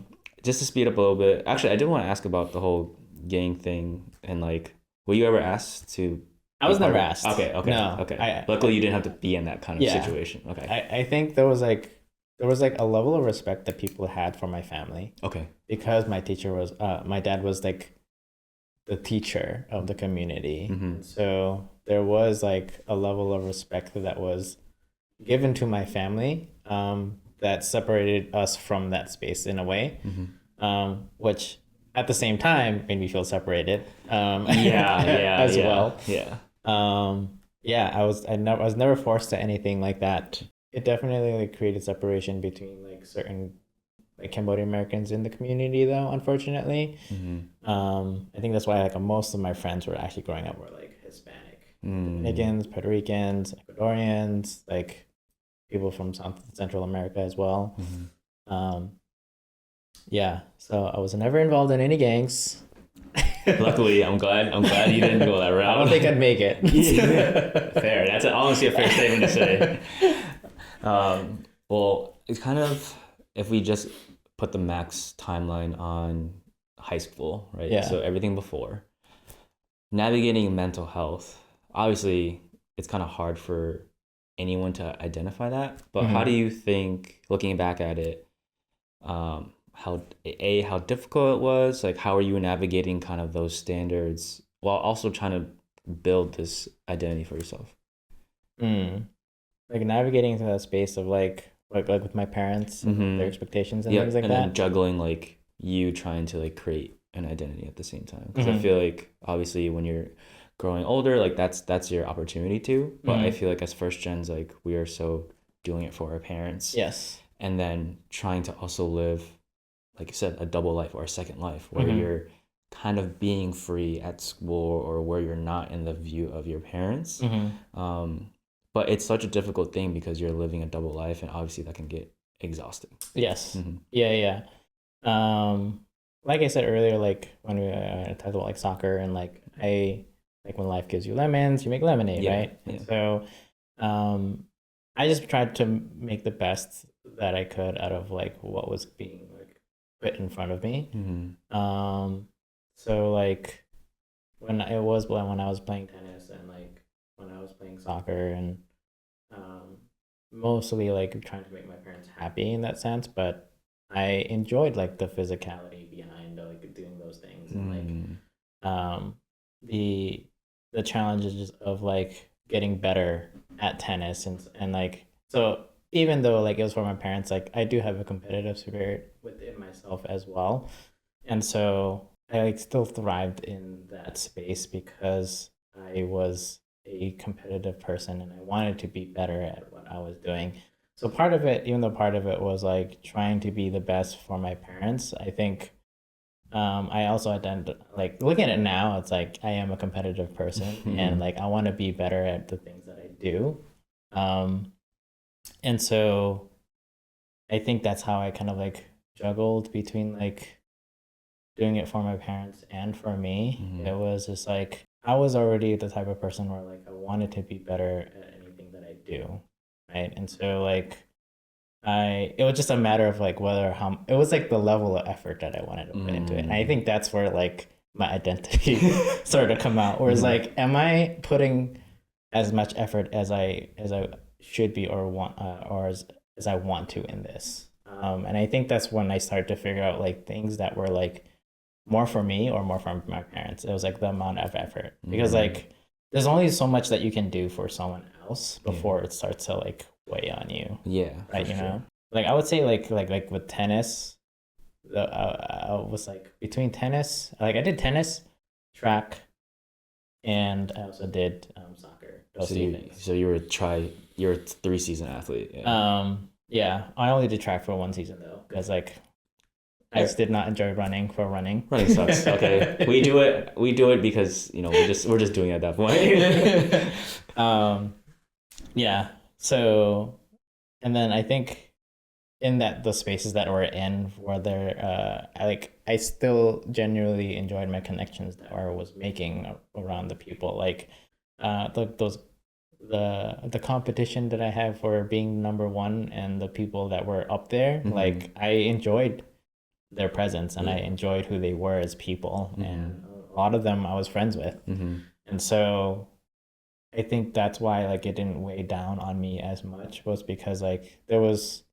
Just to speed up a little bit. Actually, I did want to ask about the whole gang thing and were you ever asked to? I was never asked. Okay, okay, No. okay. Luckily, you didn't have to be in that kind of situation. Okay. I think there was a level of respect that people had for my family. Okay. Because my dad was the teacher of the community. Mm-hmm. So there was a level of respect that was given to my family that separated us from that space in a way, which at the same time made me feel separated. As well. Yeah. Yeah, I was never forced to anything like that. It definitely created separation between certain Cambodian-Americans in the community, though, unfortunately. I think that's why most of my friends were actually growing up were Hispanic, Dominicans, Puerto Ricans, Ecuadorians, people from Central America as well. Yeah, so I was never involved in any gangs. Luckily, I'm glad you didn't go that route. I don't think I'd make it. Fair. That's honestly a fair statement to say. Well, it's kind of, if we just put the max timeline on high school, right? Yeah. So everything before. Navigating mental health. Obviously, it's kind of hard for anyone to identify that. But how do you think, looking back at it, how difficult it was? How are you navigating kind of those standards while also trying to build this identity for yourself? Navigating into that space of with my parents and their expectations and things like and that. And then juggling you trying to create an identity at the same time. Because I feel obviously when you're growing older, that's your opportunity to. But I feel as first gens, we are so doing it for our parents. Yes. And then trying to also live, like you said, a double life or a second life where you're kind of being free at school or where you're not in the view of your parents. But it's such a difficult thing because you're living a double life, and obviously that can get exhausting. Yes. Yeah. Like I said earlier, when we talked about soccer and when life gives you lemons, you make lemonade, right? Yeah. So, I just tried to make the best that I could out of what was being put in front of me. So when I was playing tennis and when I was playing soccer and mostly trying to make my parents happy in that sense, but I enjoyed the physicality behind doing those things and the challenges of getting better at tennis and so even though it was for my parents, I do have a competitive spirit within myself as well, and so I still thrived in that space because I was a competitive person and I wanted to be better at what I was doing. So part of it, even though part of it was trying to be the best for my parents, I think I also looking at it now, it's I am a competitive person and I want to be better at the things that I do. And so I think that's how I kind of juggled between doing it for my parents and for me, Mm-hmm. it was just like I was already the type of person where like I wanted to be better at anything that I do, right? And so like it was just a matter of like whether how it was like the level of effort that I wanted to put into it. And I think that's where like my identity started to come out. Whereas like, am I putting as much effort as I should be or want or as I want to in this? And I think that's when I started to figure out like things that were like more for me or more from my parents. It was like the amount of effort because like there's only so much that you can do for someone else before it starts to like weigh on you, Yeah, right? for You sure. know, like I would say like with tennis, I was like between tennis, like I did tennis, track, and I also did soccer. Those So three you things. so you're a 3-season athlete. Yeah. Yeah, I only did track for one season though, because like I Yeah. just did not enjoy running for running. Running sucks. Okay. We do it because, we're just doing it at that point. Yeah. So, and then I think in that the spaces that we're in, whether I still genuinely enjoyed my connections that I was making around the people, like those the competition that I have for being number one and the people that were up there, like I enjoyed their presence and I Yeah. enjoyed who they were as people, and a lot of them I was friends with, and so I think that's why like it didn't weigh down on me as much, was because like I was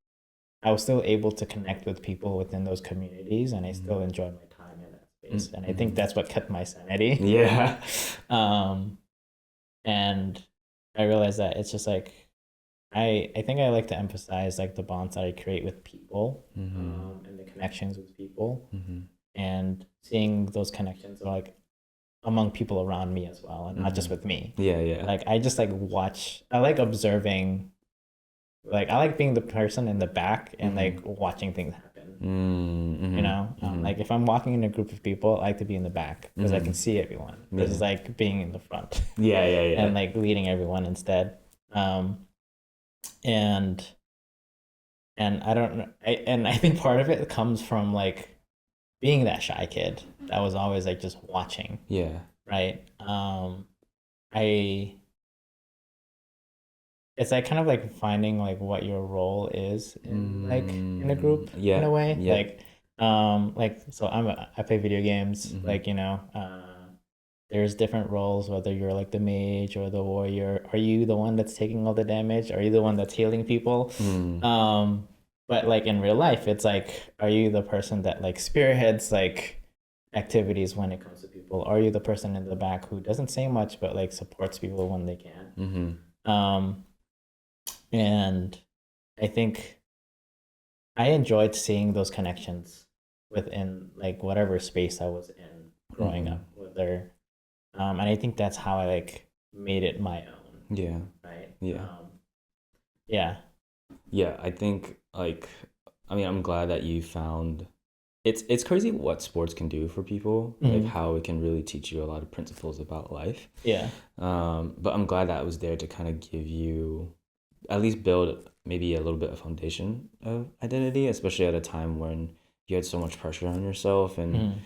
still able to connect with people within those communities and I still enjoyed my time in that space. And I think that's what kept my sanity. Yeah. Um, and I realized that it's just like I think I like to emphasize like the bonds that I create with people, and the connections with people, and seeing those connections like among people around me as well, and not just with me. Yeah, yeah. Like I just like watch. I like observing. Like I like being the person in the back and like watching things happen. You know, like if I'm walking in a group of people, I like to be in the back because I can see everyone. Versus like being in the front. Yeah, yeah, yeah. And like leading everyone instead. And I don't know. I think part of it comes from like being that shy kid that was always like just watching. Yeah. Right. I It's like kind of like finding like what your role is in like in a group in Yeah. a way. Yeah. Like so I play video games, like there's different roles, whether you're like the mage or the warrior. Are you the one that's taking all the damage? Are you the one that's healing people? But like in real life, it's like, are you the person that like spearheads like activities when it comes to people? Are you the person in the back who doesn't say much but like supports people when they can? And I think I enjoyed seeing those connections within like whatever space I was in growing up, whether and I think that's how I like made it my own. Yeah. Right. Yeah. Yeah. Yeah, I think I'm glad that you found it's crazy what sports can do for people, like how it can really teach you a lot of principles about life. Yeah. But I'm glad that I was there to kind of give you at least build maybe a little bit of foundation of identity, especially at a time when you had so much pressure on yourself and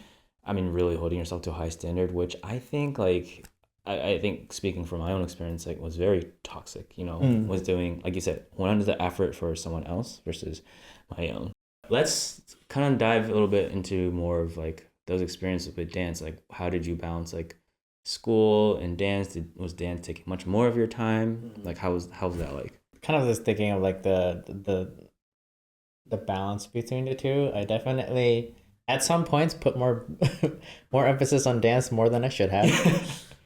I mean really holding yourself to a high standard, which I think I think speaking from my own experience, like was very toxic, was doing, like you said, went under the effort for someone else versus my own. Let's kind of dive a little bit into more of like those experiences with dance. Like how did you balance like school and dance? Was dance taking much more of your time? Like how's that like? Kind of just thinking of like the balance between the two. I definitely at some points put more more emphasis on dance more than I should have.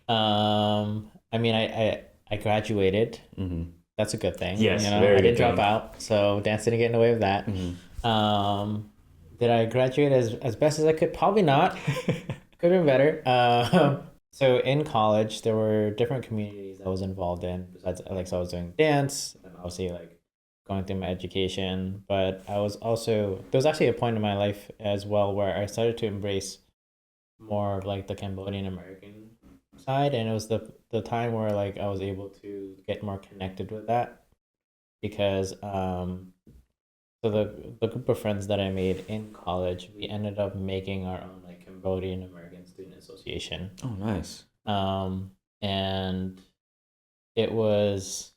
I mean, I graduated. That's a good thing. Yes, you know, very I good didn't drop thing. out, so dance didn't get in the way of that. Did I graduate as best as I could? Probably not. Could have been better. So in college, there were different communities I was involved in. Besides, like, so I was doing dance, and obviously like going through my education. But I was also there was actually a point in my life as well where I started to embrace more of like the Cambodian-American side, and it was the time where like I was able to get more connected with that because so the group of friends that I made in college, we ended up making our own like Cambodian-American Student Association. Oh, nice. And it was,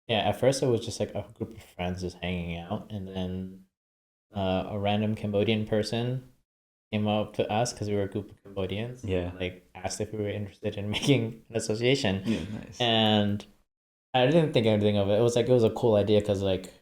yeah, at first it was just like a group of friends just hanging out, and then a random Cambodian person came up to us because we were a group of Cambodians. Yeah. Like asked if we were interested in making an association. Yeah, nice. And I didn't think anything of it. It was like it was a cool idea because like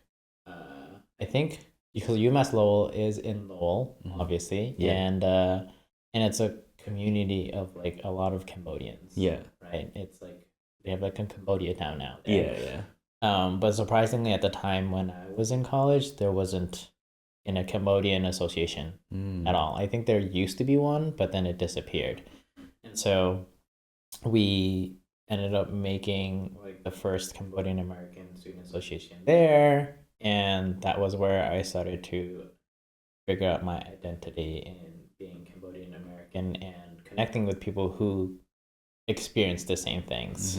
I think because UMass Lowell is in Lowell, obviously, Yeah. And it's a community of like a lot of Cambodians. Yeah. Right. It's like they have like a Cambodia town now. Yeah, yeah. But surprisingly, at the time when I was in college, there wasn't in a Cambodian association at all. I think there used to be one, but then it disappeared. And so we ended up making like the first Cambodian-American Student Association there. And that was where I started to figure out my identity in being Cambodian-American and connecting with people who experience the same things.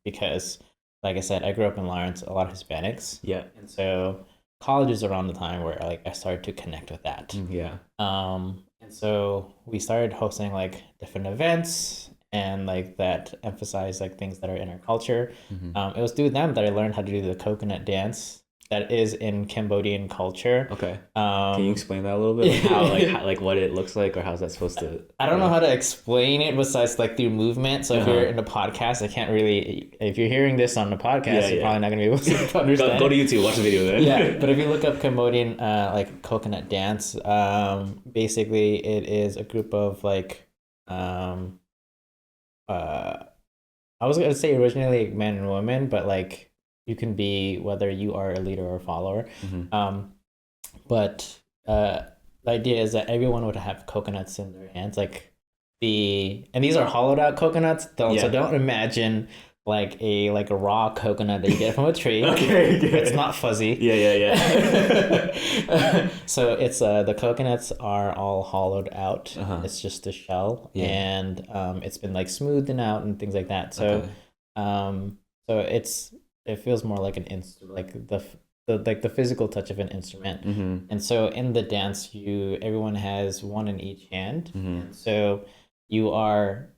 Because like I said, I grew up in Lawrence, a lot of Hispanics. Yeah. And so college is around the time where like I started to connect with that. Yeah. And so we started hosting like different events and like that emphasize like things that are in our culture. It was through them that I learned how to do the coconut dance that is in Cambodian culture. Okay. Can you explain that a little bit? Like how, like what it looks like, or how's that supposed to? I don't know how to explain it besides like through movement. So if you're in a podcast, I can't really. If you're hearing this on the podcast, you're probably not going to be able to understand. Go to YouTube, watch the video there. Yeah, but if you look up Cambodian like coconut dance, basically it is a group of like I was gonna say originally men and women, but like you can be whether you are a leader or a follower. But the idea is that everyone would have coconuts in their hands, like and these are hollowed out coconuts. So don't imagine like a raw coconut that you get from a tree. Okay. It's not fuzzy. Yeah. So it's the coconuts are all hollowed out. It's just the shell, and it's been like smoothed out and things like that. So so it feels more like an instrument, like the physical touch of an instrument. And so in the dance, everyone has one in each hand, and so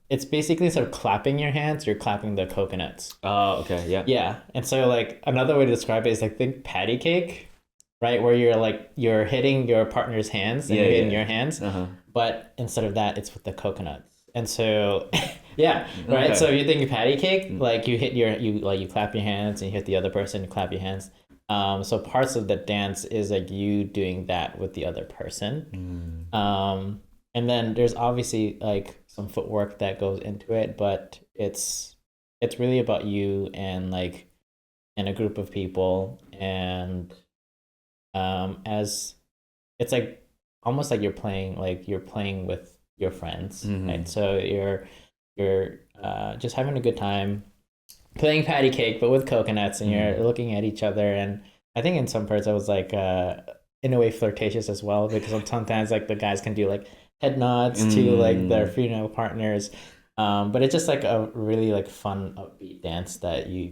it's basically sort of clapping your hands. You're clapping the coconuts. Oh, okay, yeah. Yeah, and so like another way to describe it is like think patty cake, right? Where you're hitting your partner's hands and you're hitting your hands, but instead of that, it's with the coconuts. And so, right. Okay. So if you're thinking patty cake, like you clap your hands and you hit the other person, you clap your hands. So parts of the dance is like you doing that with the other person. And then there's obviously like some footwork that goes into it, but it's really about you and like in a group of people, and as it's like almost like you're playing with your friends, right? So you're just having a good time playing patty cake, but with coconuts, and you're looking at each other. And I think in some parts I was like in a way flirtatious as well, because sometimes like the guys can do like head nods to like their female partners, but it's just like a really like fun upbeat dance that you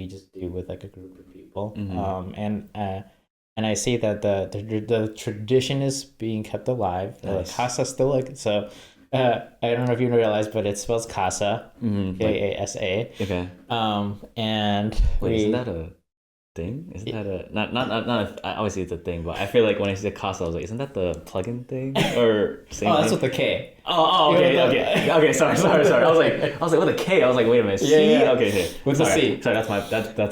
just do with like a group of people. And I see that the tradition is being kept alive. Nice. Casa still like so. I don't know if you realize, but it spells casa, Kasa. Okay. And isn't that a thing? Isn't that a not? Obviously, it's a thing, but I feel like when I see casa, I was like, isn't that the plugin thing or same? That's with the K. Okay. Sorry. I was like with a K. I was like, wait a minute. C? Yeah. Okay. With the C. Sorry, that's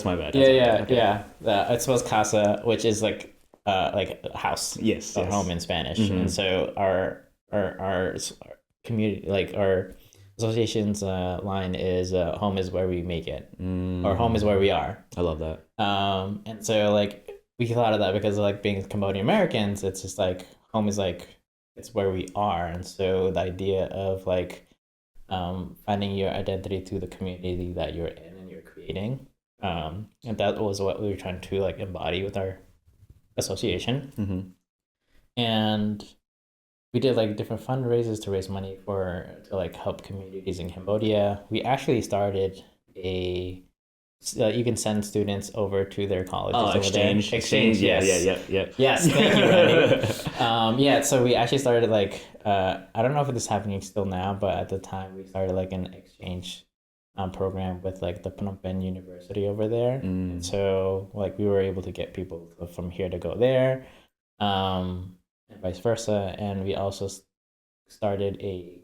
my bad. It spells casa, which is like a house. Yes. Or home in Spanish. And so our community, like our association's line is home is where we make it, or home is where we are. I love that. And so like we thought of that because like being Cambodian-Americans, it's just like home is like it's where we are. And so the idea of like finding your identity through the community that you're in and you're creating, and that was what we were trying to like embody with our association. And we did like different fundraisers to raise money to like help communities in Cambodia. We actually started a you can send students over to their colleges Oh, over exchange, there. exchange. Yeah, yeah, Yes. yeah, Yes, thank you, Randy. Yeah, so we actually started like I don't know if this is happening still now, but at the time we started like an exchange program with like the Phnom Penh University over there, and Mm. so like we were able to get people from here to go there, and vice versa, and we also started a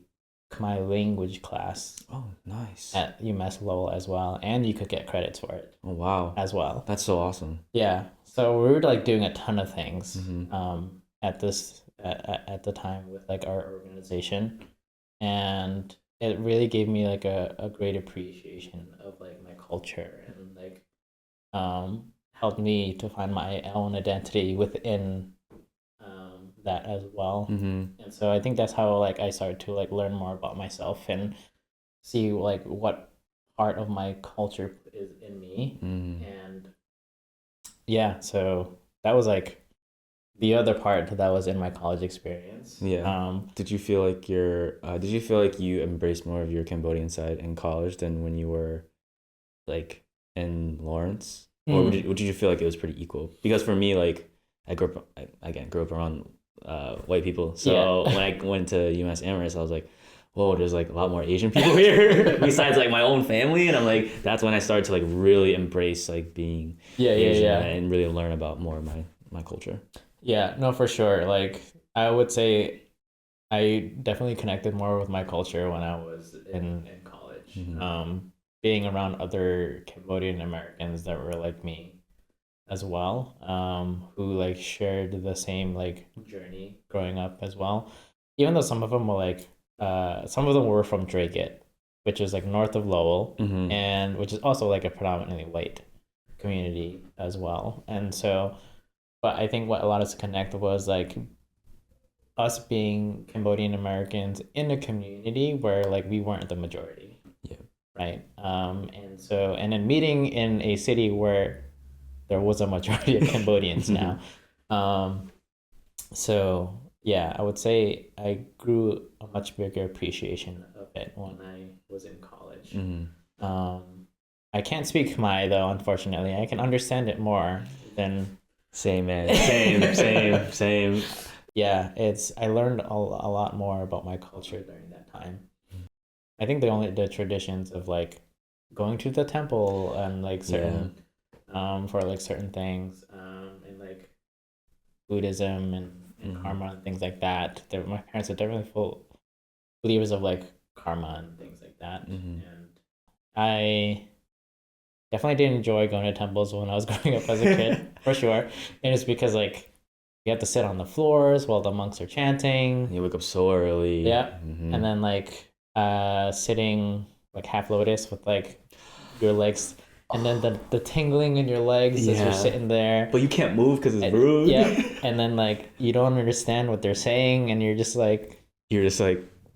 Khmer language class Oh, nice. at UMass Lowell as well, and you could get credits for it Oh, wow. as well. That's so awesome. Yeah, so we were like doing a ton of things Mm-hmm. at the time with like our organization, and it really gave me like a great appreciation of like my culture and like helped me to find my own identity within that as well. Mm-hmm. And so I think that's how like I started to like learn more about myself and see like what part of my culture is in me. Mm. And yeah, so that was like the other part that was in my college experience. Yeah. Did you feel like did you feel like you embraced more of your Cambodian side in college than when you were like in Lawrence? Or did you feel like it was pretty equal? Because for me, like I grew up around white people. So Yeah. when I went to UMass Amherst, I was like, whoa, there's like a lot more Asian people here besides like my own family. And I'm like, that's when I started to like really embrace like being Asian and really learn about more of my culture. Yeah, no, for sure. Like I would say I definitely connected more with my culture when I was in college. Mm-hmm. Being around other Cambodian Americans that were like me as well, who like shared the same like journey growing up as well. Even though some of them were like, some of them were from Drake, which is like north of Lowell, Mm-hmm. and which is also like a predominantly white community as well. And so, but I think what allowed us to connect was like us being Cambodian Americans in a community where like we weren't the majority, Yeah. right? And so and then meeting in a city where there was a majority of Cambodians now. Um, so yeah, I would say I grew a much bigger appreciation of it when I was in college. Mm-hmm. I can't speak Khmer though, unfortunately. I can understand it more than Same, man. Same. yeah, it's I learned a lot more about my culture during that time. I think the traditions of like going to the temple and like Yeah. certain for like certain things and like Buddhism and Mm-hmm. karma and things like that. My parents are definitely full believers of like karma and things like that. Mm-hmm. And I definitely didn't enjoy going to temples when I was growing up as a kid, for sure. And it's because like you have to sit on the floors while the monks are chanting. You wake up so early. Yeah. Mm-hmm. And then like sitting like half lotus with like your legs and then the tingling in your legs as you're sitting there. But you can't move because it's rude. Yeah. And then like you don't understand what they're saying and you're just like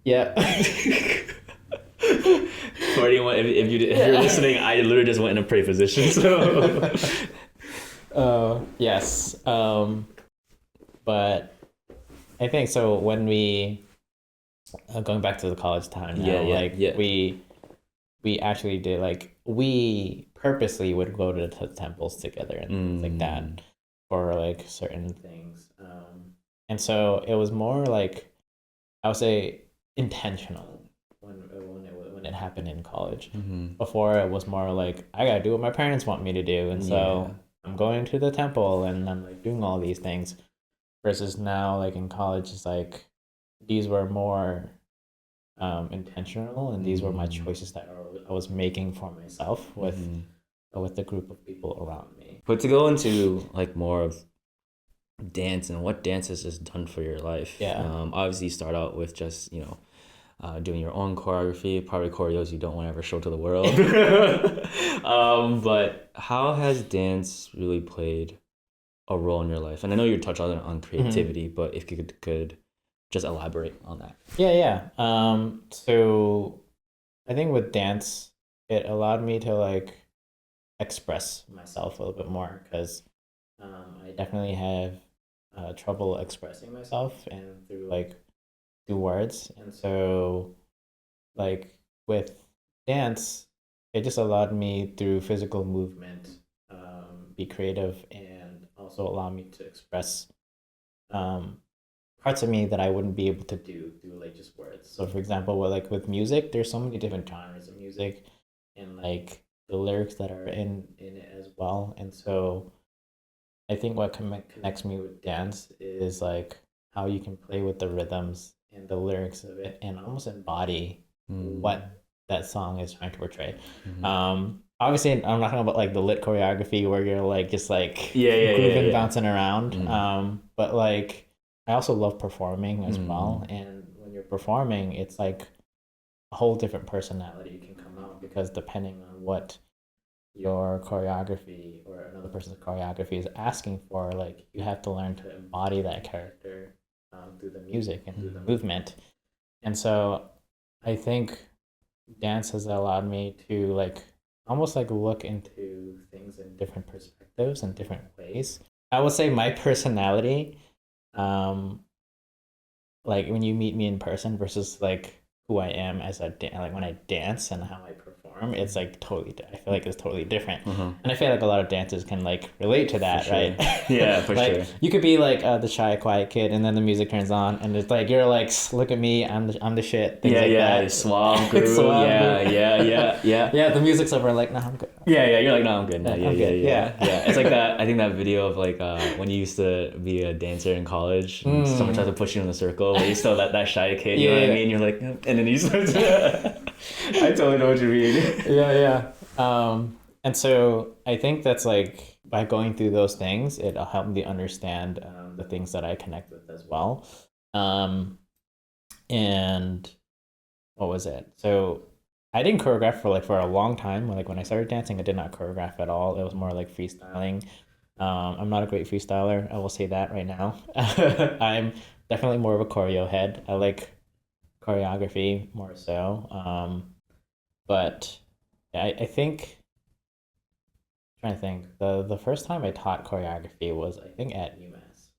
yeah. For anyone, if you're listening, I literally just went in a pray position. So Yes. But I think so when we going back to the college time now, we actually did like we purposely would go to the temples together and things like that for like certain things. And so it was more like I would say intentional when it happened in college. Mm-hmm. Before it was more like I gotta do what my parents want me to do, and so I'm going to the temple and I'm like doing all these things. Versus now, like in college, it's like these were more intentional, and these were my choices that I was making for myself with the group of people around me. But to go into like more of dance and what dance has just done for your life. Obviously you start out with just, doing your own choreography, probably choreos you don't want to ever show to the world. But how has dance really played a role in your life? And I know you touched on creativity, but if you could just elaborate on that. Yeah. So I think with dance, it allowed me to like express myself a little bit more because I definitely have trouble expressing myself and through words. And so like with dance, it just allowed me through physical movement, be creative, and also allow me to express um, parts of me that I wouldn't be able to do through like just words. So for example, with music, there's so many different genres of music and like the lyrics that are in it as well. And so I think what connects me with dance is like how you can play with the rhythms and the lyrics of it and almost embody what that song is trying to portray. Obviously, I'm not talking about like the lit choreography where you're like just like grooving, bouncing around. But like I also love performing as well. And when you're performing, it's like a whole different personality can come out because depending on what your choreography or another person's choreography is asking for, like you have to learn to embody that character through the music and through the movement. And so I think dance has allowed me to like almost like look into things in different perspectives and different ways. I would say my personality, um, like when you meet me in person versus like who I am as like when I dance and how I perform, it's like totally. I feel like it's totally different, and I feel like a lot of dancers can like relate to that, right? Yeah, for like, sure. You could be like the shy, quiet kid, and then the music turns on, and it's like you're like, look at me, I'm the shit. Things like that. Suave groove. Yeah. The music's over, like, no, I'm good. Yeah, you're like, no, I'm good now. I'm good. Yeah. It's like that. I think that video of like when you used to be a dancer in college, and someone tries to push you in the circle, but you're still that shy kid. You know what I mean? You're like, and then you start to. I totally know what you mean. Yeah. And so I think that's like by going through those things, it'll help me understand the things that I connect with as well. And what was it? So I didn't choreograph for a long time. Like when I started dancing, I did not choreograph at all. It was more like freestyling. I'm not a great freestyler. I will say that right now. I'm definitely more of a choreo head. I like choreography more so. But I think trying to think the first time I taught choreography was I think at UMass.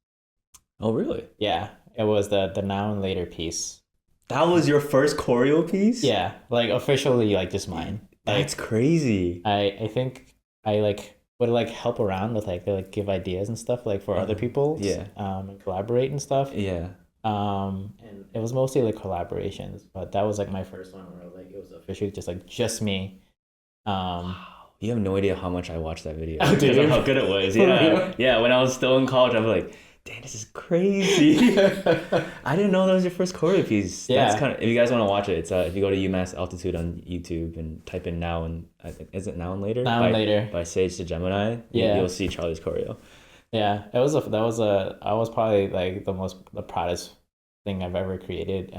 Oh really? Yeah, it was the now and later piece. That was your first choreo piece? Yeah, like officially like just mine. That's crazy. I think I like would like help around with like give ideas and stuff like for other people. Yeah. And collaborate and stuff. Yeah. And it was mostly like collaborations, but that was like my first one where like it was officially just me. You have no idea how much I watched that video. Oh, because of how good it was. Yeah. Yeah. When I was still in college, I was like, dang, this is crazy. I didn't know that was your first choreo piece. Yeah. That's kind of, if you guys want to watch it, it's if you go to UMass Altitude on YouTube and type in Now and, I think, is it Now and Later? Now and Later. By Sage to Gemini. Yeah. You'll see Charlie's choreo. Yeah. I was probably like the proudest thing I've ever created.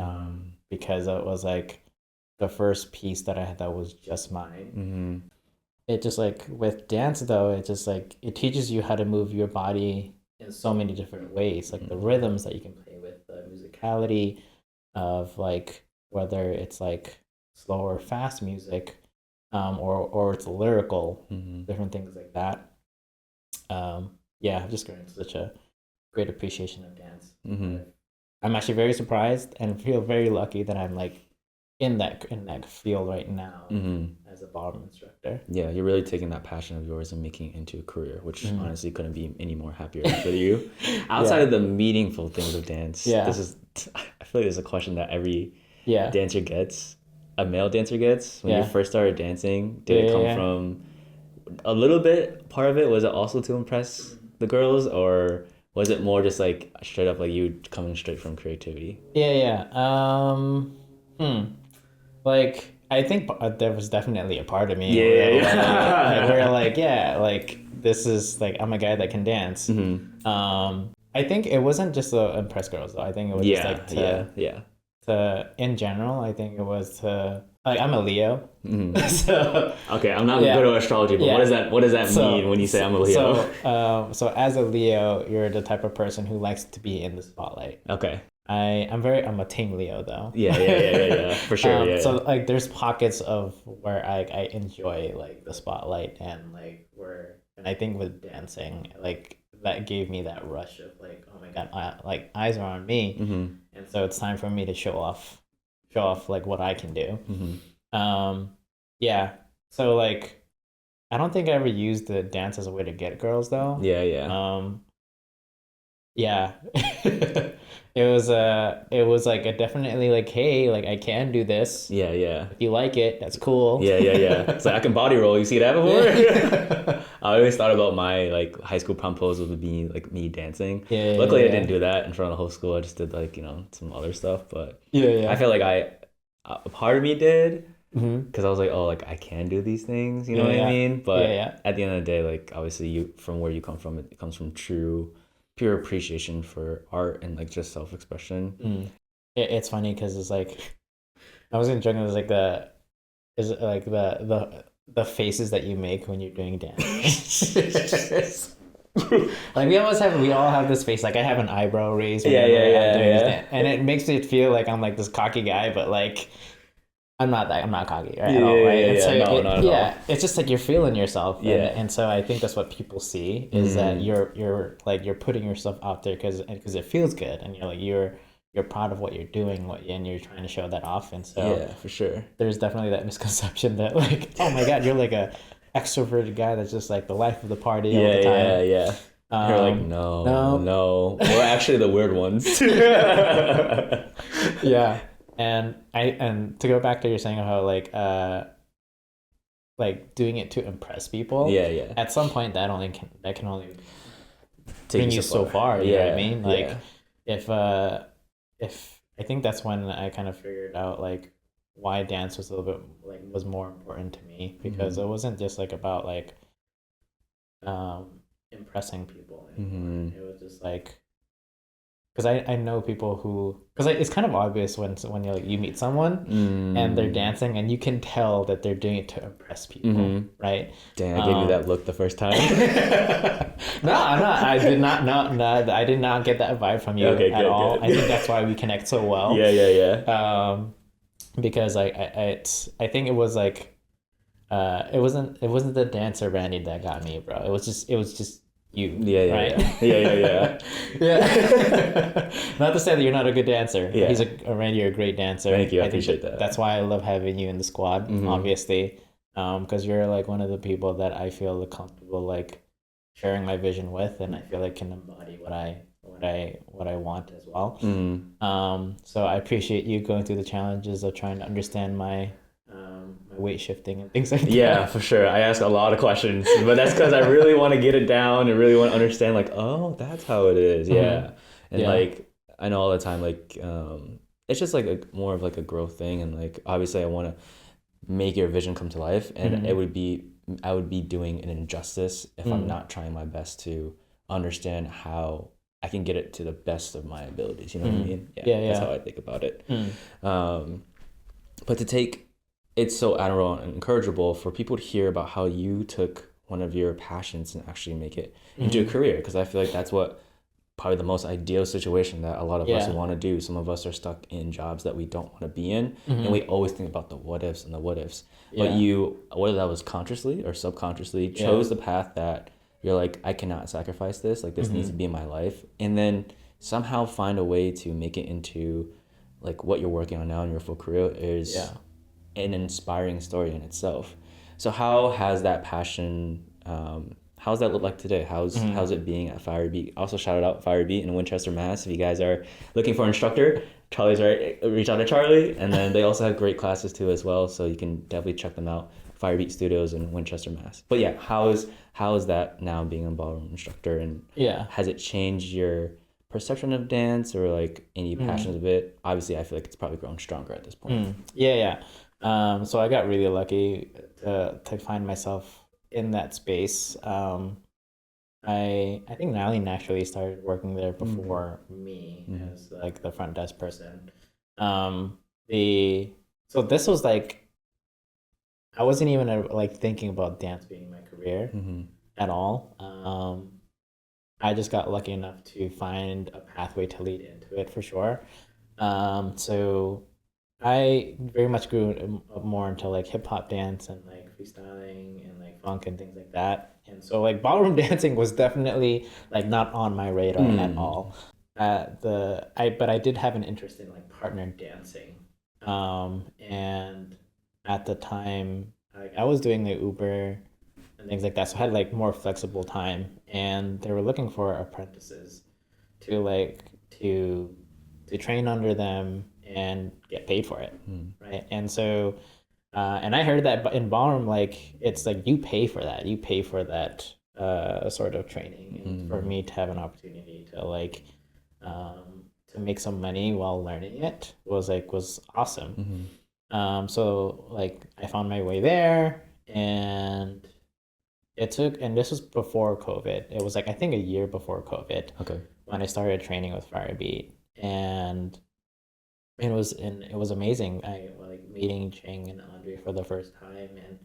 Because it was like the first piece that I had that was just mine. Mm-hmm. It just like with dance though, it just like it teaches you how to move your body in so many different ways, like the rhythms that you can play with, the musicality of like whether it's like slow or fast music, or it's lyrical, different things like that. Yeah, I've just gotten such a great appreciation of dance. I'm actually very surprised and feel very lucky that I'm like in that field right now as a ballroom instructor. Yeah, you're really taking that passion of yours and making it into a career, which honestly couldn't be any more happier for you. Outside of the meaningful things of dance, this is, I feel like this is a question that every dancer gets, a male dancer gets. When you first started dancing, did it come from a little bit, part of it, was it also to impress the girls, or was it more just like straight up like you coming straight from creativity? Like I think there was definitely a part of me where like this is like I'm a guy that can dance. I think it wasn't just to impress girls though. I think it was just like to in general. I think it was to like I'm a Leo. So okay, I'm not good at astrology, but what does that mean when you say I'm a Leo? So as a Leo, you're the type of person who likes to be in the spotlight. Okay. I'm a team Leo though. Yeah, for sure. So like there's pockets of where I enjoy like the spotlight and like and I think with dancing like that gave me that rush of like, oh my god, like eyes are on me, and so it's time for me to show off like what I can do. So like I don't think I ever used the dance as a way to get girls though. Yeah, yeah. Yeah. It was like a definitely like, hey, like I can do this. Yeah, yeah. If you like it, that's cool. Yeah, yeah, yeah. It's like I can body roll. You see that before? Yeah. I always thought about my like high school proposal would be like me dancing. Yeah, Luckily, I didn't yeah, do that in front of the whole school. I just did like, some other stuff. But yeah. I Yeah, feel like a part of me did mm-hmm. because I was like, oh, like I can do these things. You know Yeah, what I yeah. mean? Yeah, But yeah. at the end of the day, like obviously, from where you come from, it comes from pure appreciation for art and like just self expression. Mm. It's funny because it's like I was gonna joke. It was like the is it like the faces that you make when you're doing dance. Like we all have this face. Like I have an eyebrow raised Yeah, whenever yeah, I'm yeah, doing this yeah. dance, and it makes me feel like I'm like this cocky guy, but like I'm not cocky, right, Yeah, at all, yeah, right? yeah, And so yeah. No, not at all. yeah, it's just like you're feeling yourself, Yeah. and so I think that's what people see is that Mm. you're like you're putting yourself out there because it feels good, and you're proud of what you're doing, and you're trying to show that off, and so Yeah, for sure. there's definitely that misconception that like, oh my God, you're like a extroverted guy that's just like the life of the party all Yeah, the yeah, time. yeah. You're like, no, No. no. We're actually the weird ones. Yeah. And to go back to your saying how like doing it to impress people, Yeah, yeah. at some point that can only Take bring you you so so far. far, you know what I Yeah, mean? Like yeah. if if I think that's when I kind of figured out like why dance was a little bit like was more important to me because Mm-hmm. it wasn't just like about like impressing people anymore. Mm-hmm. It was just like because I know people who because it's kind of obvious when you like you meet someone and they're Mm. dancing and you can tell that they're doing it to impress people, Mm-hmm. right? Dang, I gave you that look the first time. No, I'm not. I did not. No, I did not get that vibe from you Okay, at good, all. I think good. that's why we connect so well. Yeah, yeah, yeah. Because I think it was like it wasn't the dancer Randy that got me, bro. It was just you, Yeah, yeah, right? yeah. Yeah, yeah, yeah. Yeah. Not to say that you're not a good dancer. Yeah. Randy, you're a great dancer. Thank you. I I think appreciate that. that's why I love having you in the squad, Mm-hmm. obviously. Because you're like one of the people that I feel comfortable like sharing my vision with, and I feel like can embody what I want as well. Mm. So I appreciate you going through the challenges of trying to understand my weight shifting and things like Yeah, that. for sure. I ask a lot of questions, but that's because I really want to get it down and really want to understand, like, oh, that's how it is. Mhm. Yeah. And Yeah. like, I know all the time, like, it's just like more of like a growth thing. And like, obviously, I want to make your vision come to life. And Mhm. I would be doing an injustice if I'm Mm. not trying my best to understand how I can get it to the best of my abilities. You know what I Mm. mean? Yeah. Yeah, That's yeah. how I think about it. Mm. Um, but to take it's so admirable and encourageable for people to hear about how you took one of your passions and actually make it into a Mhm. career because I feel like that's what probably the most ideal situation that a lot of us Yeah. want to do. Some of us are stuck in jobs that we don't want to be in and Mhm. we always think about the what ifs and the what ifs. But Yeah. you, whether that was consciously or subconsciously, Yeah. chose the path that you're like, I cannot sacrifice this, like this needs to Mhm. be in my life, and then somehow find a way to make it into like what you're working on now in your full career is Yeah. an inspiring story in itself. So how has that passion? How's that look like today? How's Mhm. it being at Firebeat? Also, shout out Firebeat in Winchester, Mass. If you guys are looking for an instructor, Charlie's right. Reach out to Charlie, and then they also have great classes too as well. So you can definitely check them out. Firebeat Studios in Winchester, Mass. But yeah, how is that now being a ballroom instructor, and Yeah. has it changed your perception of dance or like any passions Mm. of it? Obviously, I feel like it's probably grown stronger at this point. Mm. Yeah, yeah. So I got really lucky to find myself in that space. I think Natalie naturally started working there Mm-hmm. before me Mm-hmm. as like the front desk person. Um, the so this was like I wasn't even like thinking about dance being my career Mm-hmm. at all. I just got lucky enough to find a pathway to lead into it for sure. So I very much grew up more into like hip hop dance and like freestyling and like funk and things like that. And so like ballroom dancing was definitely like not on my radar at Mm. all. But I did have an interest in like partner dancing. And at the time I was doing the Uber and things like that, so I had like more flexible time, and they were looking for apprentices to like to to train under them and get paid for it, right? And so, and I heard that in ballroom, like it's like you pay for that, sort of training, and for me to have an opportunity to like to make some money while learning it was awesome. So like I found my way there, and and this was before COVID. It was like I think a year before COVID Okay. when I started training with Firebeat, and it was amazing. I like meeting Ching and Andre for the first time and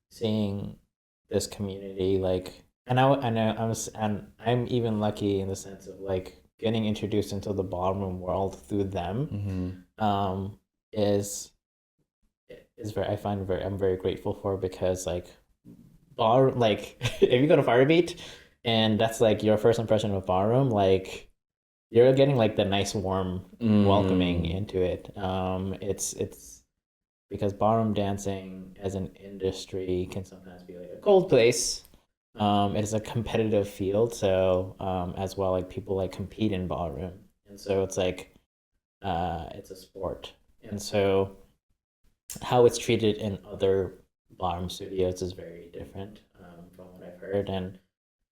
seeing this community like, and I'm even lucky in the sense of like getting introduced into the ballroom world through them. Is very I'm very grateful for, because like bar like if you go to Firebeat and that's like your first impression of ballroom, like you're getting like the nice warm welcoming into it. It's because ballroom dancing as an industry can sometimes be like a cold place. It's a competitive field, so as well, like people like compete in ballroom, and so it's like it's a sport, and so how it's treated in other ballroom studios is very different, from what I've heard and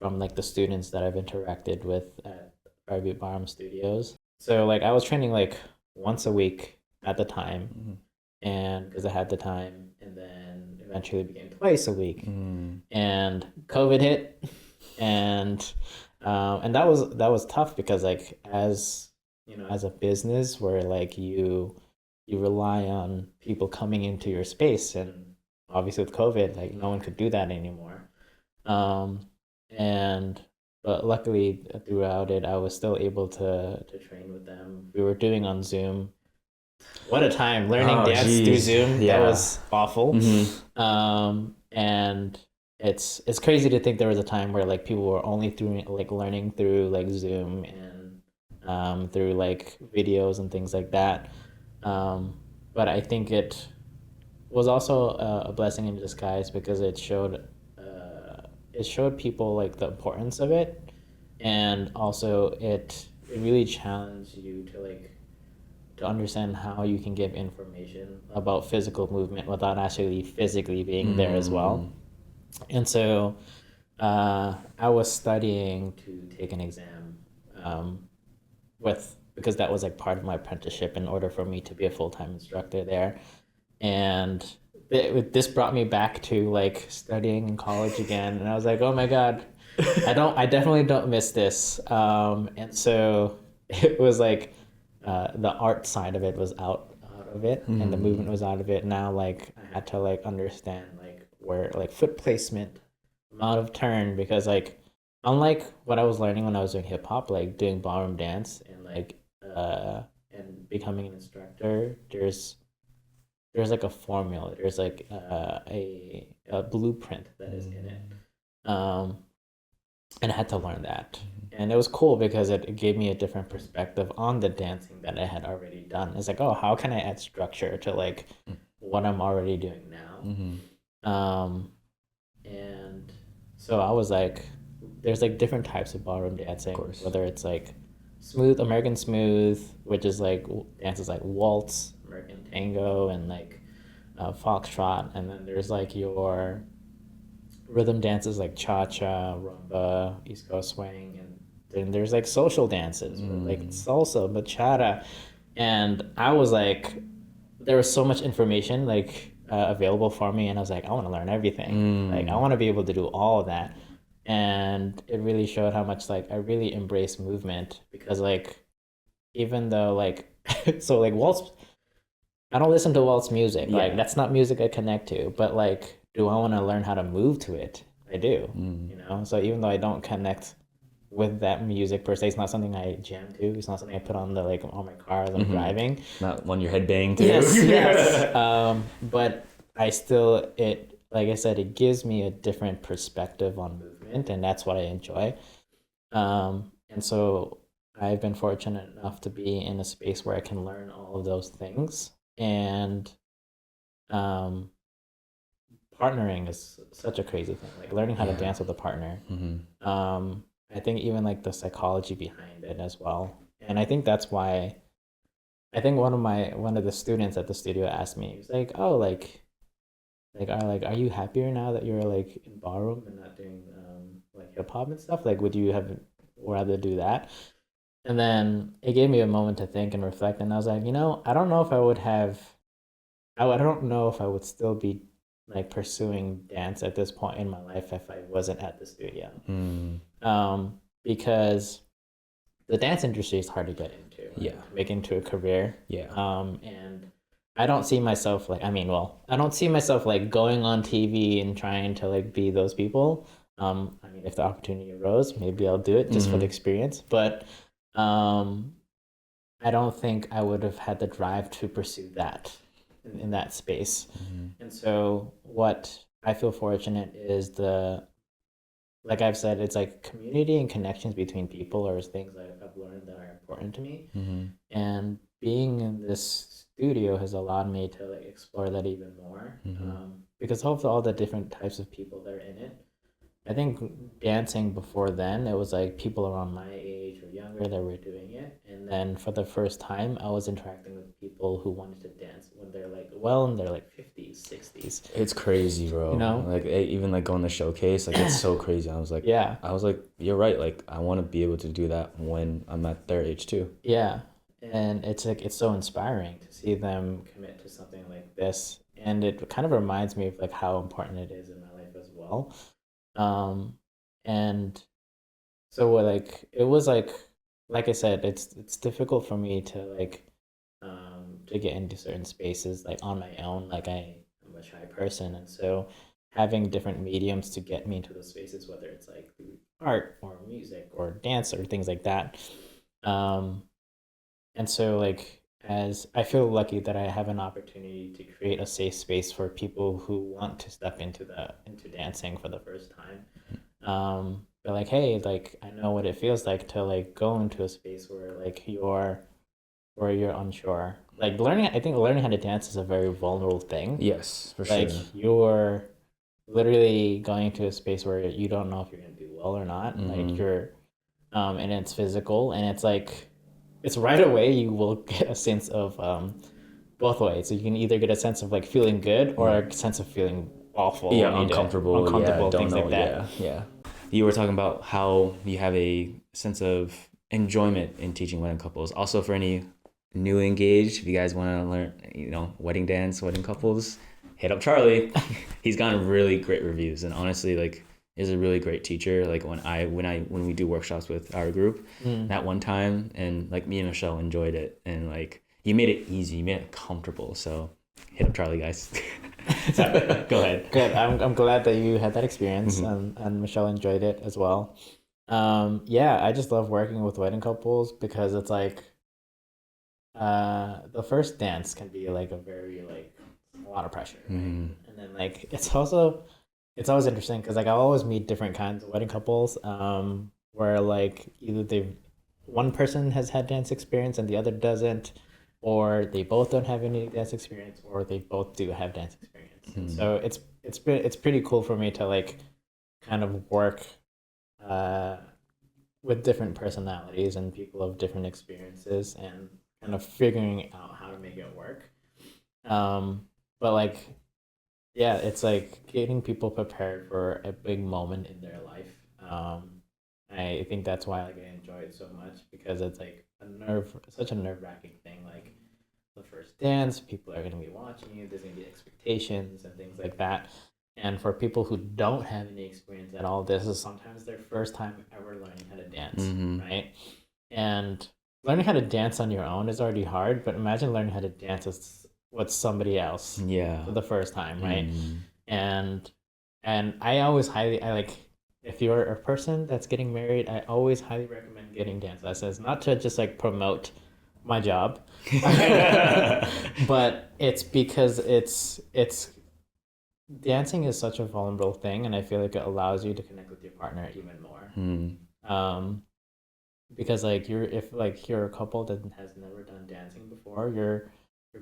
from like the students that I've interacted with at private ballroom studios. So like I was training like once a week at the time, and because I had the time, and then eventually became twice a week, and COVID hit, and that was tough, because like as as a business where like you rely on people coming into your space, and obviously with COVID like no one could do that anymore, and but luckily throughout it I was still able to train with them. We were doing on Zoom. What a time learning Oh, dance through geez. Zoom. That Yeah. was awful. And it's crazy to think there was a time where like people were only through like learning through like Zoom and through like videos and things like that. But I think it was also a blessing in disguise, because it showed people like the importance of it, and also it really challenged you to understand how you can give information about physical movement without actually physically being there as well. And so I was studying to take an exam, with because that was like part of my apprenticeship in order for me to be a full-time instructor there. And this brought me back to like studying in college again, and I was like, oh my god, I definitely don't miss this. And so it was like the art side of it was out of it, and the movement was out of it. Now like I had to like understand like where like foot placement, amount of turn, because like unlike what I was learning when I was doing hip hop, like doing ballroom dance and like and becoming an instructor, there's like a formula. There's like a blueprint that is in it, and I had to learn that. And it was cool because it gave me a different perspective on the dancing that I had already done. It's like, oh, how can I add structure to like what I'm already doing now? And so I was like, there's like different types of ballroom dancing, whether it's like smooth, American smooth, which is like dances like waltz, American tango, and like foxtrot. And then there's like your rhythm dances like cha-cha, rumba, East Coast swing, and then there's like social dances, like salsa, bachata. And I was like, there was so much information like available for me, and I was like, I want to learn everything. Like I want to be able to do all of that. And it really showed how much like I really embrace movement, because like even though like so like waltz, I don't listen to waltz music. Like that's not music I connect to. But like, do I want to learn how to move to it? I do. So even though I don't connect with that music per se, it's not something I jam to. It's not something I put on the like on my car as I'm driving. Not when you're headbanging too. Yes. But I still like I said, it gives me a different perspective on movement, and that's what I enjoy. And so I've been fortunate enough to be in a space where I can learn all of those things. And partnering is such a crazy thing. Like learning how to Yeah. dance with a partner. Mm-hmm. I think even like the psychology behind it as well. And I think that's why I think one of the students at the studio asked me, he was like, "Oh, are you happier now that you're like in ballroom and not doing like hip hop and stuff? Like, would you have rather do that?" And then it gave me a moment to think and reflect, and I was like, I don't know if I would have. I don't know if I would still be like pursuing dance at this point in my life if I wasn't at the studio. Mm. Because the dance industry is hard to get into, Yeah. to make into a career. Yeah. And I don't see myself like, I don't see myself like going on TV and trying to like be those people. I mean, if the opportunity arose, maybe I'll do it just for the experience. But um, I don't think I would have had the drive to pursue that in that space. And so, what I feel fortunate is like I've said, it's like community and connections between people are things I've learned that are important to me. And being in this studio has allowed me to like explore that even more. Because of all the different types of people that are in it, I think dancing before then, it was like people around my age or younger that were doing it. And then for the first time, I was interacting with people who wanted to dance when they're like, well, in their like 50s, 60s. It's crazy, bro. Like even like going to showcase, like it's so crazy. Yeah. I was like, you're right. Like I want to be able to do that when I'm at their age too. Yeah. And it's like, it's so inspiring to see them commit to something like this. And it kind of reminds me of like how important it is in my life as well. And so it was like I said, it's difficult for me to to get into certain spaces like on my own. Like I'm a shy person, and so having different mediums to get me into those spaces, whether it's like through art or music or dance or things like that. Um, and so like as I feel lucky that I have an opportunity to create a safe space for people who want to step into dancing for the first time. But like, hey, like I know what it feels like to like go into a space where like you're unsure. Like I think learning how to dance is a very vulnerable thing. Yes, for Like sure. you're literally going to a space where you don't know if you're gonna do well or not. Like you're and it's physical and it's like it's right away you will get a sense of both ways. So you can either get a sense of like feeling good or a sense of feeling awful Yeah, when you do it. uncomfortable. Yeah, Uncomfortable, don't things know. like that. Yeah. You were talking about how you have a sense of enjoyment in teaching wedding couples. Also, for any newly engaged, if you guys want to learn, wedding dance, wedding couples, hit up Charlie. He's gotten really great reviews, and honestly, like, is a really great teacher. Like when we do workshops with our group, that one time, and like me and Michelle enjoyed it, and like you made it easy, you made it comfortable. So hit up Charlie, guys. Go ahead. Good. I'm glad that you had that experience and Michelle enjoyed it as well. Yeah, I just love working with wedding couples because it's like the first dance can be like a very like a lot of pressure, right? And then like it's always interesting because like I always meet different kinds of wedding couples where like either one person has had dance experience and the other doesn't, or they both don't have any dance experience, or they both do have dance experience. And so it's pretty cool for me to like kind of work uh, with different personalities and people of different experiences and kind of figuring out how to make it work. But like yeah, it's like getting people prepared for a big moment in their life. I think that's why like I enjoy it so much because it's like such a nerve-wracking thing. Like the first dance, people are going to be watching you. There's going to be expectations and things like that. And for people who don't have any experience at all, this is sometimes their first time ever learning how to dance, right? And learning how to dance on your own is already hard, but imagine learning how to dance with somebody else for the first time, right? And I always I like if you're a person that's getting married, I always highly recommend getting dance lessons, not to just like promote my job, but it's because it's dancing is such a vulnerable thing, and I feel like it allows you to connect with your partner even more. Because like if like you're a couple that has never done dancing before, you're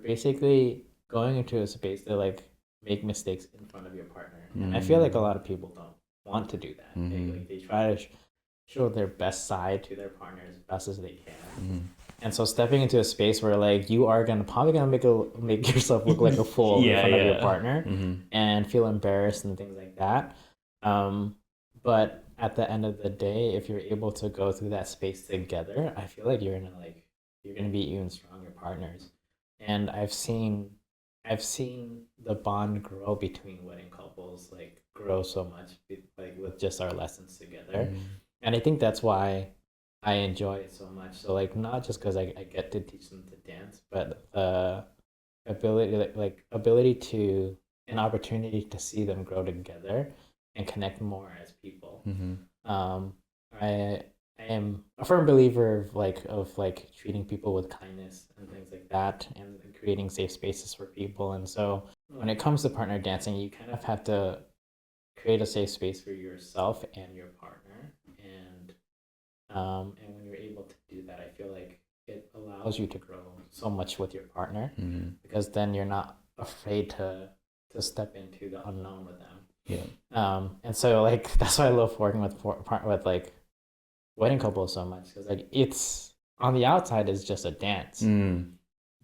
basically going into a space that like make mistakes in front of your partner. And I feel like a lot of people don't want to do that. They try to show their best side to their partner as best as they can. And so stepping into a space where like you are probably gonna make yourself look like a fool in front of your partner and feel embarrassed and things like that. But at the end of the day, if you're able to go through that space together, I feel like you're gonna be even stronger partners. And I've seen the bond grow between wedding couples, like grow so much, like with just our lessons together. And I think that's why I enjoy it so much. So like not just because I get to teach them to dance, but the ability to an opportunity to see them grow together and connect more as people. Um, I I am a firm believer of treating people with kindness and things like that, and creating safe spaces for people. And so when it comes to partner dancing, you kind of have to create a safe space for yourself and your partner. And when you're able to do that, I feel like it allows you to grow so much with your partner, because then you're not afraid to step into the unknown with them. And so like that's why I love working with like wedding couples so much, because like it's on the outside is just a dance,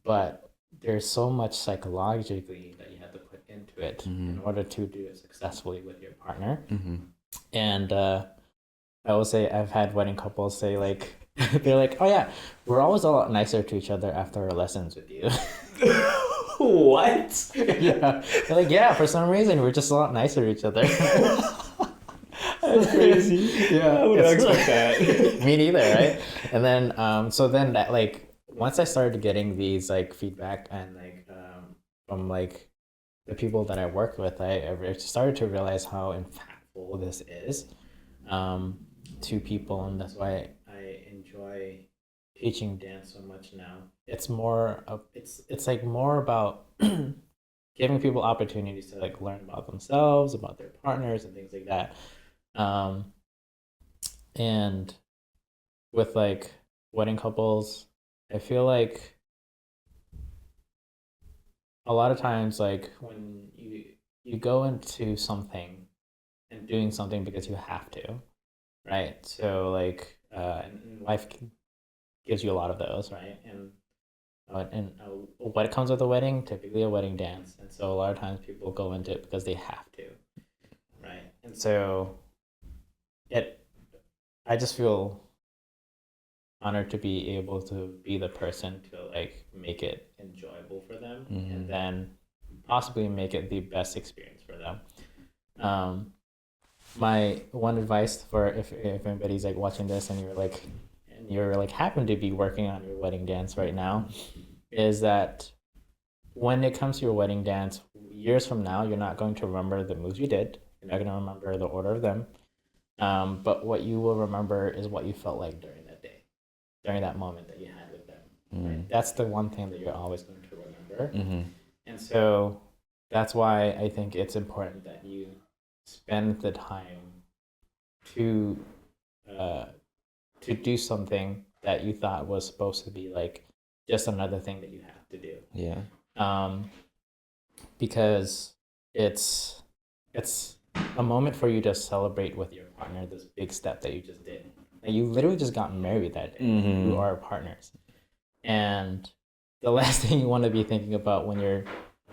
but there's so much psychologically that you have to put into it in order to do it successfully with your partner. And I will say I've had wedding couples say like they're like, oh yeah, we're always a lot nicer to each other after our lessons with you. What? Yeah, they're like, yeah, for some reason we're just a lot nicer to each other. That's crazy. Yeah, I would not expect that. Me neither, right? And then so then that like once I started getting these like feedback and like from like the people that I work with, I started to realize how impactful this is to people, and that's why I enjoy teaching dance so much now. It's more of it's like more about giving people opportunities to like learn about themselves, about their partners, and things like that. Um, and with like wedding couples, I feel like a lot of times like when you go into something and doing something because you have to, right? So like and life gives you a lot of those, right? And what comes with a wedding, typically a wedding dance. And so a lot of times people go into it because they have to, right? And so it I just feel honored to be able to be the person to like make it enjoyable for them, and then possibly make it the best experience for them. Um, my one advice for if anybody's like watching this and you're like happen to be working on your wedding dance right now, is that when it comes to your wedding dance, years from now, you're not going to remember the moves you did. You're not going to remember the order of them. But what you will remember is what you felt like during that day, during that moment that you had with them. Right? That's the one thing that you're always going to remember. And so that's why I think it's important that you spend the time to do something that you thought was supposed to be like just another thing that you have to do. Yeah. Because it's a moment for you to celebrate with your partner this big step that you just did. Like you literally just got married that day. You are partners, and the last thing you want to be thinking about when you're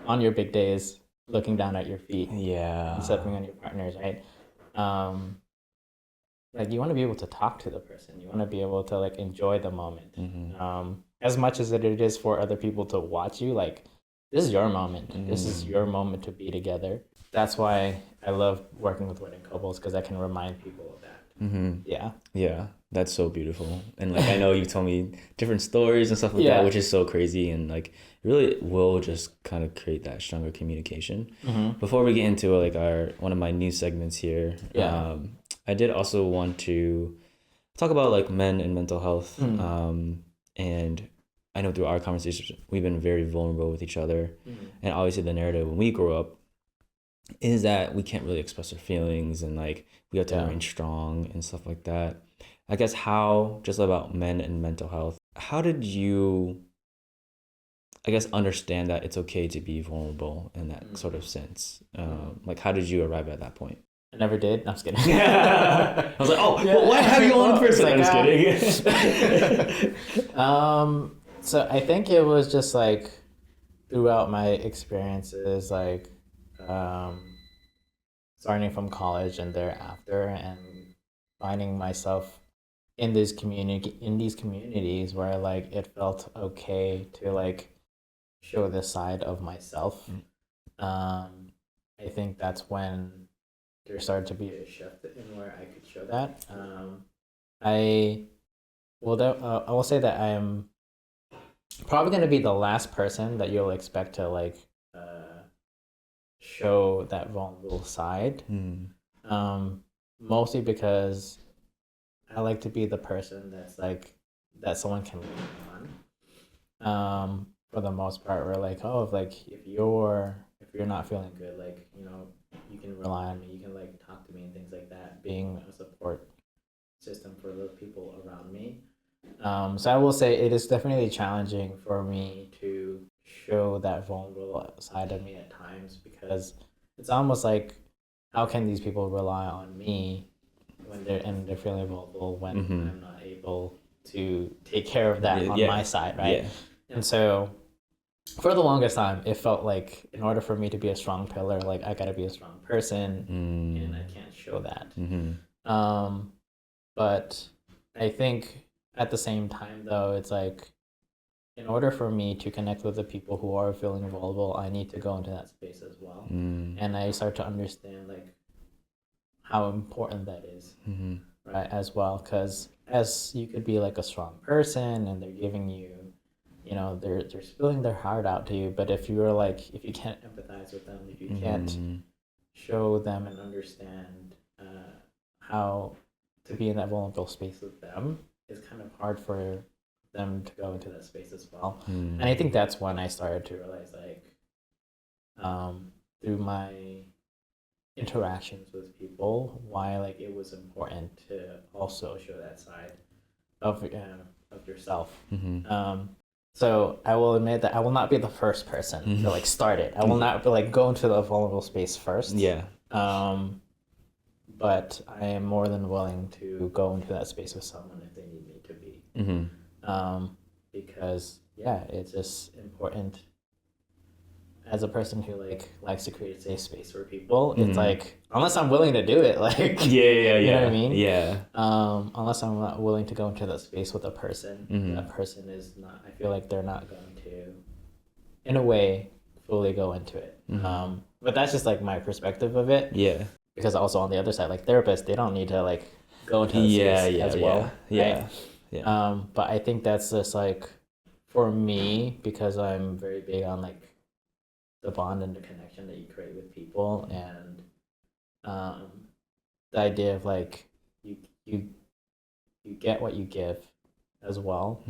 on your big day is looking down at your feet. Yeah. And stepping on your partners, right? Like you want to be able to talk to the person. You want to be able to like enjoy the moment. As much as it is for other people to watch you, like this is your moment. This is your moment to be together. That's why I love working with wedding couples, because I can remind people of that. Yeah, that's so beautiful. And like I know you told me different stories and stuff like that, which is so crazy, and like it really will just kind of create that stronger communication. Before we get into like one of my new segments here, I did also want to talk about like men and mental health. And I know through our conversations we've been very vulnerable with each other, and obviously the narrative when we grow up is that we can't really express our feelings, and like we have to remain strong and stuff like that. I guess just about men and mental health, how did you I guess, understand that it's okay to be vulnerable in that sort of sense. Like, how did you arrive at that point? I never did. No, I'm just kidding. I was like, oh, well, why have you on first? Like, I'm just kidding. So I think it was just like throughout my experiences, like starting from college and thereafter, and finding myself in these communities where like it felt okay to like show this side of myself. I think that's when there started to be a shift in where I could show that. I I will say that I am probably going to be the last person that you'll expect to like show that vulnerable side. Mostly because I like to be the person that's like that someone can lean on. For the most part, we're like, oh, if you're not feeling good, like, you know, you can rely on me. You can like talk to me and things like that. Being a support system for the people around me. So I will say it is definitely challenging for me to show that vulnerable side of me at times, because it's almost like, how can these people rely on me when they're feeling vulnerable when I'm not able to take care of that on my side, right? And so for the longest time, it felt like in order for me to be a strong pillar, like I gotta be a strong person, and I can't show that. But I think at the same time, though, it's like, in order for me to connect with the people who are feeling vulnerable, I need to go into that space as well. And I start to understand like how important that is, right, as well. Because as you could be like a strong person and they're giving you, you know, they're spilling their heart out to you, but if you can't empathize with them, if you can't show them and understand how to be in that vulnerable space with them, it's kind of hard for them to go into that space as well. And I think that's when I started to realize, like, through my interactions with people, why like it was important to also show that side of yourself. So I will admit that I will not be the first person to like start it. I will not like go into the vulnerable space first. But I am more than willing to go into that space with someone if they need me to be. Because it's just important as a person who like likes to create a safe space for people. It's like, unless I'm willing to do it, like you know what I mean? Unless I'm not willing to go into that space with a person, that person is not. I feel like they're not going to, in a way, fully go into it. But that's just like my perspective of it. Because also on the other side, like therapists, they don't need to like go into the space as well. But I think that's just like, for me, because I'm very big on like the bond and the connection that you create with people, and the idea of like you get what you give as well.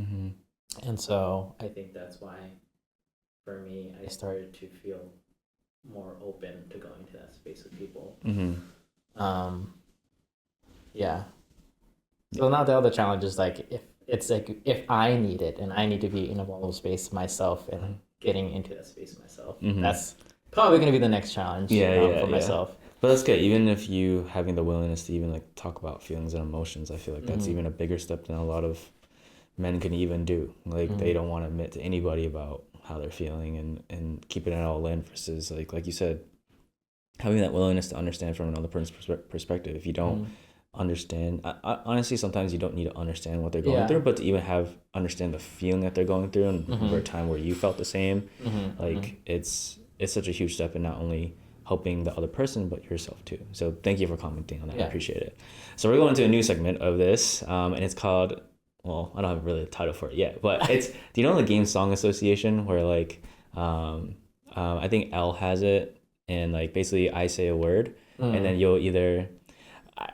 And so I think that's why for me I started to feel more open to going to that space with people. So now the other challenge is like, if I need it and I need to be in a vulnerable space myself and getting into that space myself, that's probably going to be the next challenge for myself. But that's good. Even if you having the willingness to even like talk about feelings and emotions, I feel like that's even a bigger step than a lot of men can even do. Like they don't want to admit to anybody about how they're feeling and keeping it all in, versus like you said, having that willingness to understand from another person's perspective. If you don't understand, I honestly, sometimes you don't need to understand what they're going through, but to even understand the feeling that they're going through, and remember a time where you felt the same, it's such a huge step in not only helping the other person but yourself too. So thank you for commenting on that. I appreciate it. So we're going to a new segment of this, and it's called, well, I don't have really a title for it yet, but it's, do you know the game Song Association, where like I think L has it, and like basically I say a word and then you'll either,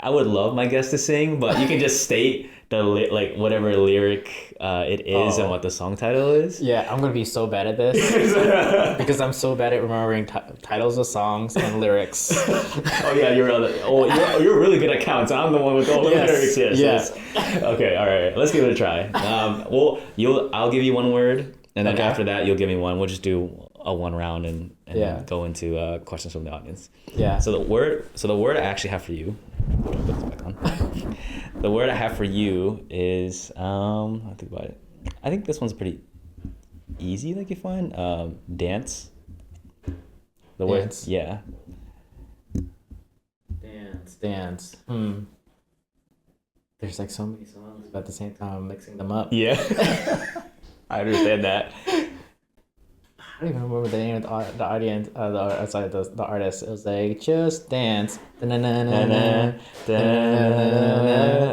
I would love my guest to sing, but you can just state the like whatever lyric it is and what the song title is. I'm gonna be so bad at this because I'm so bad at remembering titles of songs and lyrics. You're really good at counts. I'm the one with all the lyrics. Yes. Okay, all right. Let's give it a try. I'll give you one word, And then Okay. after that, you'll give me one. We'll just do a one round and Yeah. then go into questions from the audience. Yeah. So the word I actually have for you. Put this back on. The word I have for you is I think about it. I think this one's pretty easy. Like you find dance. The word, Dance. yeah. Dance. There's like so many songs, but at the same time, I'm mixing them up. Yeah. I understand that. I don't even remember the name of the audience, the artist. It was like, just dance. Da-na-na-na-na.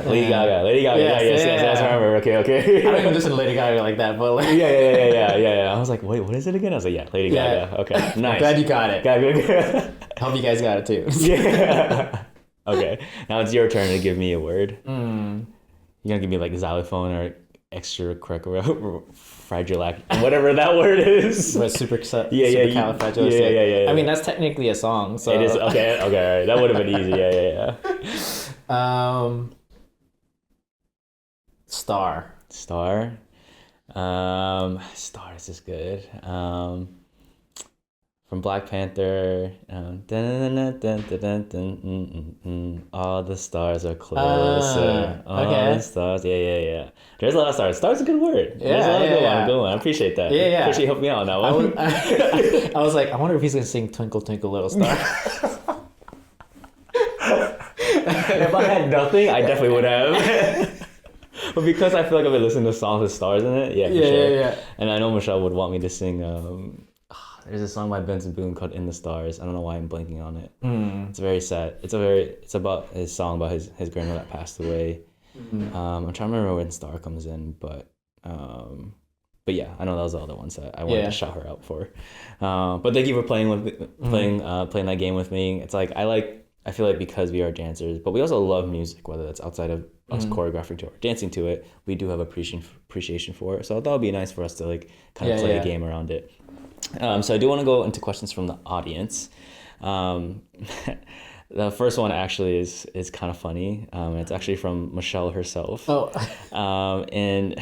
Lady Gaga. Yes, I remember. Okay. I don't even listen to Lady Gaga like that, but like, Yeah. I was like, wait, what is it again? I was like, yeah, Lady Gaga. Okay, nice. I'm glad you got it. Good. I hope you guys got it too. Yeah. Okay, now it's your turn to give me a word. Mm. You're gonna give me like xylophone or extracurricular, whatever that word is. But supercalifragilistic. Yeah. I mean, that's technically a song. So It is okay. All right. That would have been easy. Yeah. Star. Star. Star. This is good. From Black Panther. All the stars are closer. All okay. the stars. Yeah. There's a lot of stars. Star's a good word. Yeah, There's a lot of yeah. good one. I appreciate that. Yeah. Appreciate you helping me out on that one. I was like, I wonder if he's gonna sing "Twinkle Twinkle Little Star." If I had nothing, I definitely would have. But because I feel like I've been listening to songs with stars in it, yeah, for sure. Yeah. And I know Michelle would want me to sing. There's a song by Benson Boone called "In the Stars." I don't know why I'm blanking on it. It's very sad. It's about his song about his grandma that passed away. I'm trying to remember when "Star" comes in, but yeah, I know that was the other ones that I wanted to shout her out for. But thank you for playing playing that game with me. It's like I feel like because we are dancers, but we also love music, whether that's outside of us choreographing to it or dancing to it, we do have appreciation for it. So I thought it'd be nice for us to like kind of play a game around it. So I do want to go into questions from the audience. The first one actually is kind of funny. It's actually from Michelle herself. And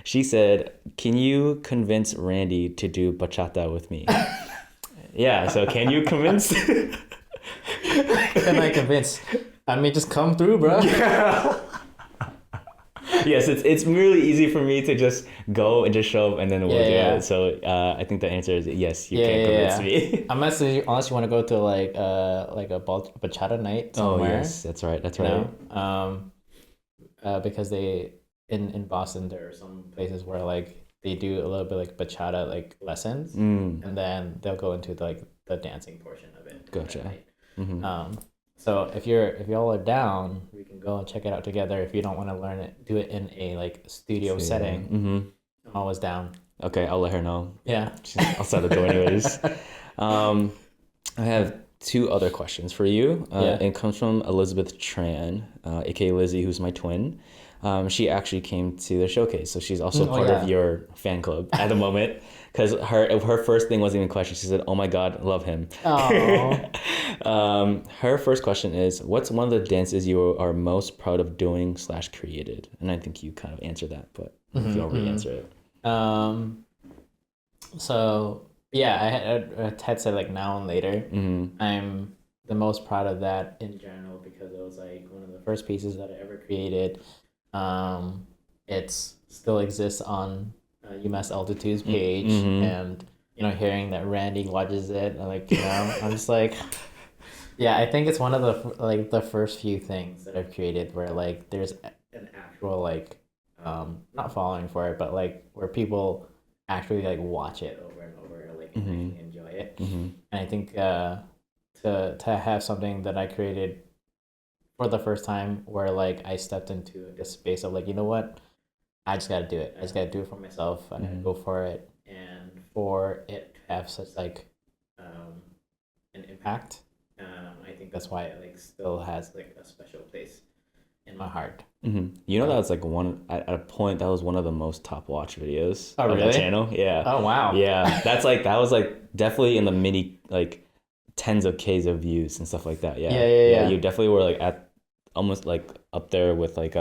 she said, "Can you convince Randy to do bachata with me?" Yeah. So can you convince? Can I convince? I mean, just come through, bro. Yes, it's really easy for me to just go and just show up and then we'll do it. So I think the answer is yes. You can convince me. Unless you want to go to like a bachata night somewhere. Oh yes, that's right. Because they in Boston there are some places where like they do a little bit like bachata like lessons, and then they'll go into like the dancing portion of it. Gotcha. So if y'all are down, we can go and check it out together. If you don't want to do it in a like studio setting, I'm always down. Okay, I'll let her know. Yeah, I'll set the door anyways. I have two other questions for you. It comes from Elizabeth Tran, aka Lizzie, who's my twin. She actually came to the showcase, so she's also part of your fan club at the moment. Because her first thing wasn't even a question. She said, "Oh my God, love him." Her first question is, "What's one of the dances you are most proud of doing / created?" And I think you kind of answered that, but if you already answer it. So yeah, I had said like now and later. I'm the most proud of that in general because it was like one of the first pieces that I ever created. It still exists on UMass Altitude's page, and hearing that Randy watches it, I'm just like, yeah, I think it's one of the first few things that I've created where like there's an actual like not following for it, but like where people actually like watch it over and over, like and actually enjoy it. And I think to have something that I created for the first time where like I stepped into a space of like, you know what, I just gotta do it. I just gotta do it for myself. I gotta go for it, and for it to have such like an impact, I think that's why it like still has like a special place in my heart. You know, that's like at a point that was one of the most top watch videos of the channel. Yeah. Oh wow. Yeah, that was like definitely in the many like tens of Ks of views and stuff like that. Yeah. You definitely were like at almost like up there with like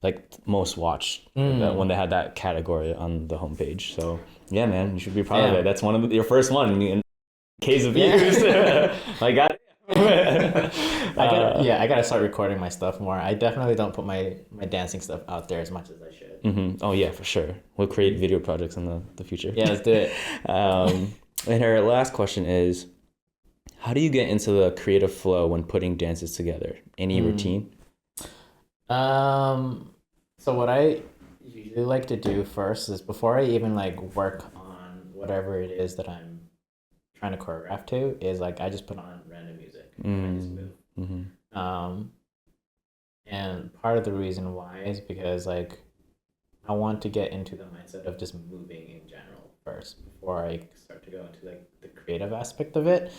like most watched when they had that category on the homepage. So yeah, man, you should be proud of it. That's one of your first one in case of views. Like I gotta start recording my stuff more. I definitely don't put my dancing stuff out there as much as I should. Oh yeah, for sure. We'll create video projects in the future. Yeah, let's do it. And her last question is, how do you get into the creative flow when putting dances together? Any routine? So what I usually like to do first is before I even like work on whatever it is that I'm trying to choreograph to, is like I just put on random music and I just move. And part of the reason why is because like I want to get into the mindset of just moving in general first before I start to go into like the creative aspect of it.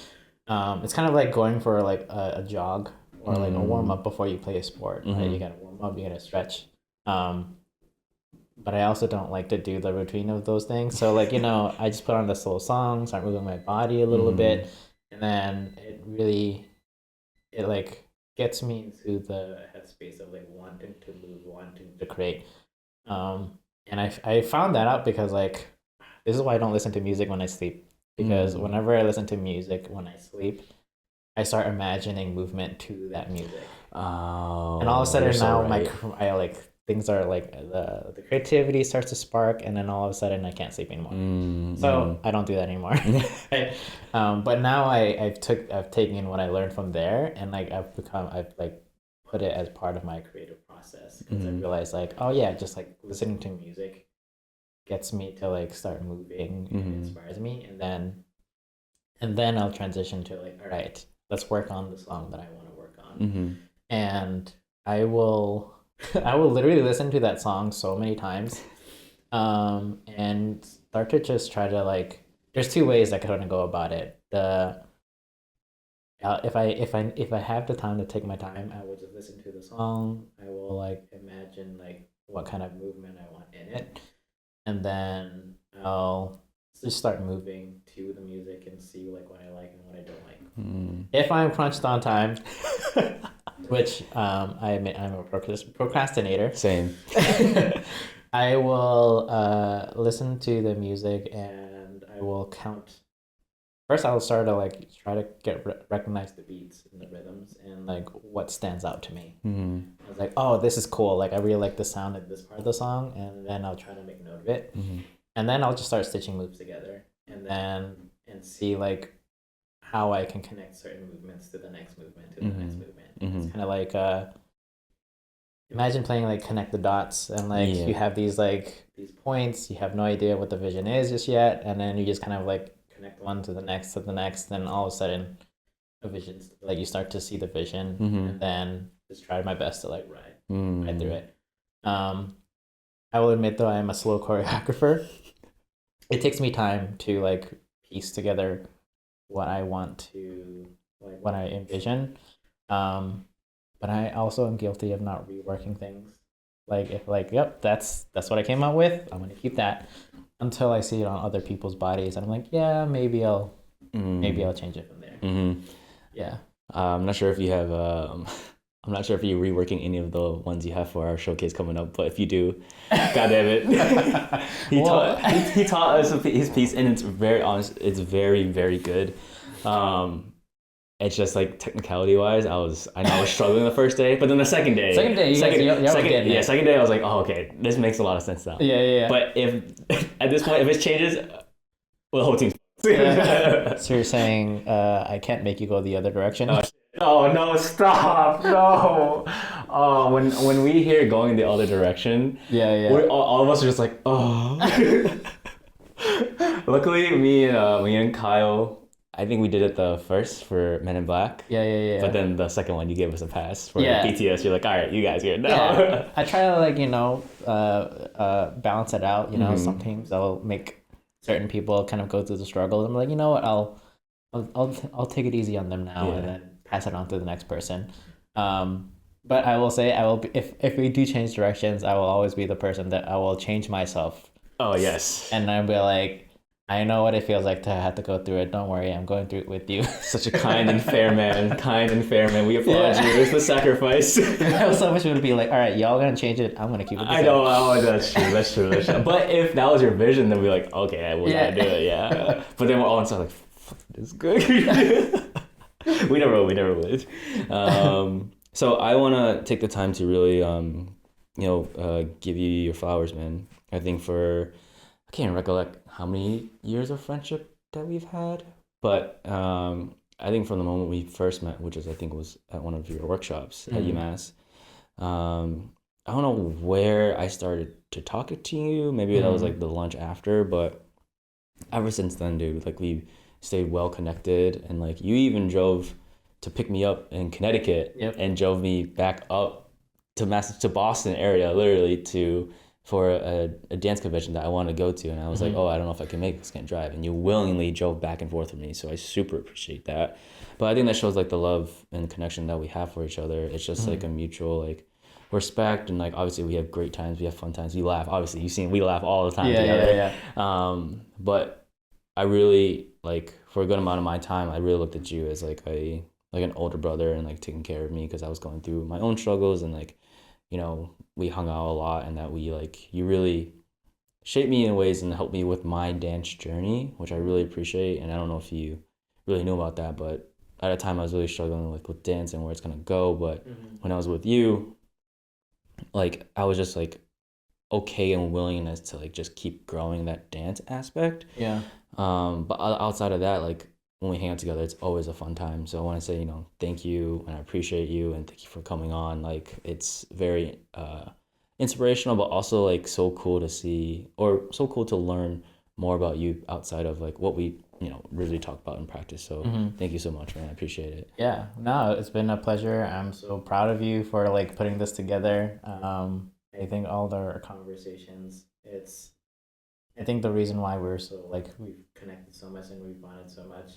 It's kind of like going for like a jog or like a warm up before you play a sport. Right? You gotta warm up, you gotta stretch. But I also don't like to do the routine of those things. So like, I just put on this little song, start moving my body a little bit, and then it like gets me into the headspace of like wanting to move, wanting to create. And I found that out because like this is why I don't listen to music when I sleep. Because whenever I listen to music when I sleep, I start imagining movement to that music. Oh, and all of a sudden now I like things are like the creativity starts to spark, and then all of a sudden I can't sleep anymore. So I don't do that anymore. But now I've taken what I learned from there, and like I've like put it as part of my creative process, because I realized like, oh yeah, just like listening to music gets me to like start moving and inspires me, and then I'll transition to like, all right, let's work on the song that I want to work on. And I will literally listen to that song so many times, and start to just try to like, there's two ways I kind of go about it. If I have the time to take my time, I will just listen to the song. I will like imagine like what kind of movement I want in it, and then I'll just start moving to the music and see like what I like and what I don't like. If I'm crunched on time, which I admit I'm a procrastinator. Same. I will listen to the music and I will count. First, I'll start to like try to recognize the beats and the rhythms and like what stands out to me. I was like, oh, this is cool. Like I really like the sound of this part of the song, and then I'll try to make note of it, and then I'll just start stitching moves together, and see like how I can connect certain movements to the next movement to the next movement. It's kind of like imagine playing like connect the dots, and like you have these points, you have no idea what the vision is just yet, and then you just kind of like connect one to the next, then all of a sudden a vision, like you start to see the vision, and then just try my best to like ride through it. I will admit though, I am a slow choreographer. It takes me time to like piece together what I want to, like what I envision. But I also am guilty of not reworking things. Like if like, yep, that's what I came up with, I'm gonna keep that until I see it on other people's bodies, and I'm like, yeah, maybe I'll change it from there. Yeah. I'm not sure if you have I'm not sure if you're reworking any of the ones you have for our showcase coming up, but if you do, God damn it. he taught us his piece, and it's very honest, it's very, very good. It's just like technicality wise, I know I was struggling the first day, but then the second day I was like, oh, okay, this makes a lot of sense now. Yeah. But if at this point, if it changes, well, the whole team's So you're saying I can't make you go the other direction? Oh no! Stop! No! Oh, when we hear going the other direction, we're all of us are just like, oh. Luckily, me and Kyle, I think we did it the first for Men in Black. Yeah. But then the second one, you gave us a pass for BTS. You're like, all right, you guys here now. Yeah. I try to like balance it out. Sometimes I'll make certain people kind of go through the struggle. I'm like, you know what? I'll take it easy on them now, and then pass it on to the next person. But I will say, if we do change directions, I will always be the person that I will change myself. Oh yes. And I'll be like, I know what it feels like to have to go through it. Don't worry, I'm going through it with you. Such a kind and fair man. Kind and fair man. We applaud you. It's the sacrifice. I was so much would be like, all right, y'all gonna change it. I'm gonna keep it the I same. know. Oh, that's true. That's true. That's true. But if that was your vision, then we're like, okay, we gotta do it. Yeah. But then we're all inside like, fuck, this is good. We never will. We never would. So I want to take the time to really, give you your flowers, man. I think I can't recollect how many years of friendship that we've had, but I think from the moment we first met, which is I think was at one of your workshops at UMass, I don't know where I started to talk to you. Maybe that was like the lunch after, but ever since then, dude, like we stayed well connected, and like you even drove to pick me up in Connecticut and drove me back up to Boston area, literally for a dance convention that I wanted to go to, and I was like, oh, I don't know if I can make this, can't drive, and you willingly drove back and forth with me, so I super appreciate that. But I think that shows like the love and connection that we have for each other. It's just like a mutual like respect, and like obviously we have great times, we have fun times, we laugh. Obviously, you've seen we laugh all the time together. But I really like for a good amount of my time, I really looked at you as like an older brother and like taking care of me because I was going through my own struggles, and like we hung out a lot, and that you really shaped me in ways and helped me with my dance journey, which I really appreciate. And I don't know if you really knew about that, but at a time I was really struggling like with dance and where it's gonna go. But when I was with you, like I was just like okay and willingness to like just keep growing that dance aspect. Yeah. But outside of that, like when we hang out together, it's always a fun time. So I want to say, thank you, and I appreciate you, and thank you for coming on. Like it's very inspirational, but also like so cool to see, or so cool to learn more about you outside of like what we really talk about in practice. So thank you so much, man. I appreciate it. Yeah, no, it's been a pleasure. I'm so proud of you for like putting this together. I think all our conversations, I think the reason why we're so like we've connected so much and we've bonded so much.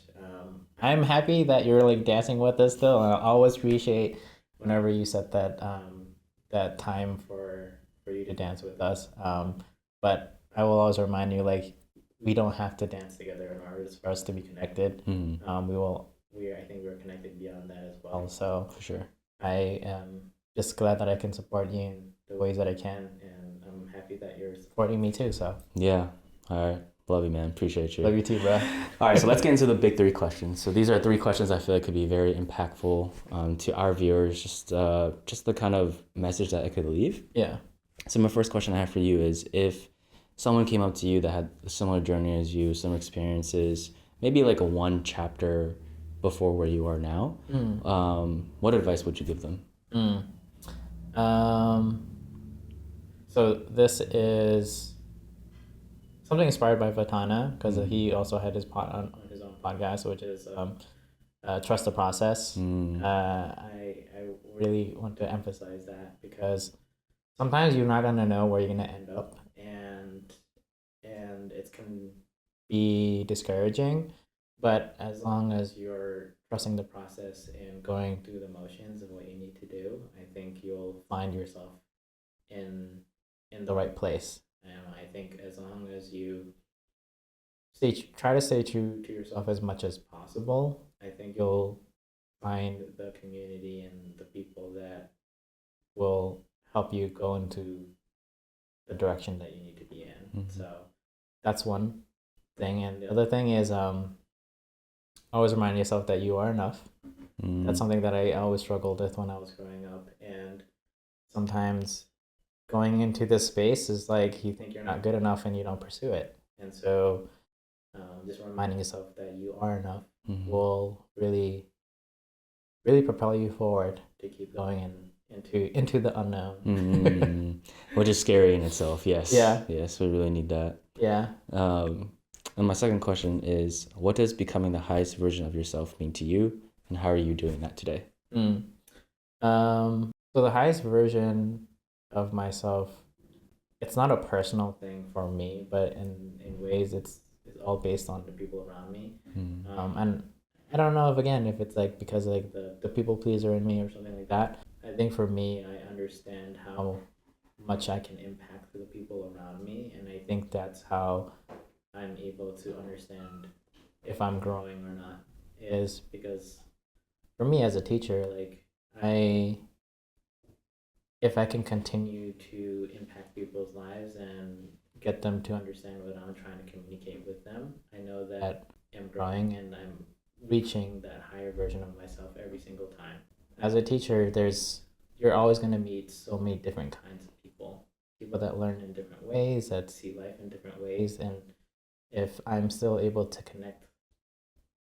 I'm happy that you're like dancing with us still, and I always appreciate whenever you set that time for you to dance with us. But I will always remind you like we don't have to dance together in order for us to be connected. I think we're connected beyond that as well. So For sure. I am just glad that I can support you in the ways that I can, and I'm happy that you're supporting me too. So Yeah. All right. Love you, man. Appreciate you. love you too, bro. All right, so let's get into the big three questions. So these are three questions I feel like could be very impactful to our viewers, just the kind of message that it could leave. Yeah. So my first question I have for you is, if someone came up to you that had a similar journey as you, similar experiences, maybe like a one chapter before where you are now, what advice would you give them? So this is something inspired by Vatana, because he also had his on his own podcast, which is trust the process. I really want to emphasize that, because sometimes you're not gonna know where you're gonna end up, and it can be discouraging. But as long as you're trusting the process and going through the motions of what you need to do, I think you'll find yourself in the right place. And I think as long as you try to stay true to yourself as much as possible, I think you'll find the community and the people that will help you go into the direction that you need to be in. So that's one thing. And the other thing is always remind yourself that you are enough. That's something that I always struggled with when I was growing up. And sometimes going into this space is like you think you're not good enough and you don't pursue it. And so just reminding yourself that you are enough will really, really propel you forward to keep going into the unknown. Which is scary in itself. Yes. Yeah. Yes, we really need that. Yeah. And my second question is, what does becoming the highest version of yourself mean to you, and how are you doing that today? So the highest version of myself, it's not a personal thing for me, but in ways it's all based on the people around me. And I don't know if it's like because like the people pleaser in me or something like that. I think for me, I understand how much I can impact the people around me, and I think that's how I'm able to understand if I'm growing or not is because for me as a teacher, like I if I can continue to impact people's lives and get them to understand what I'm trying to communicate with them, I know that I'm growing and I'm reaching that higher version of myself every single time. As a teacher, you're always going to meet so many different kinds of people. People that learn in different ways, that see life in different ways, and if I'm still able to connect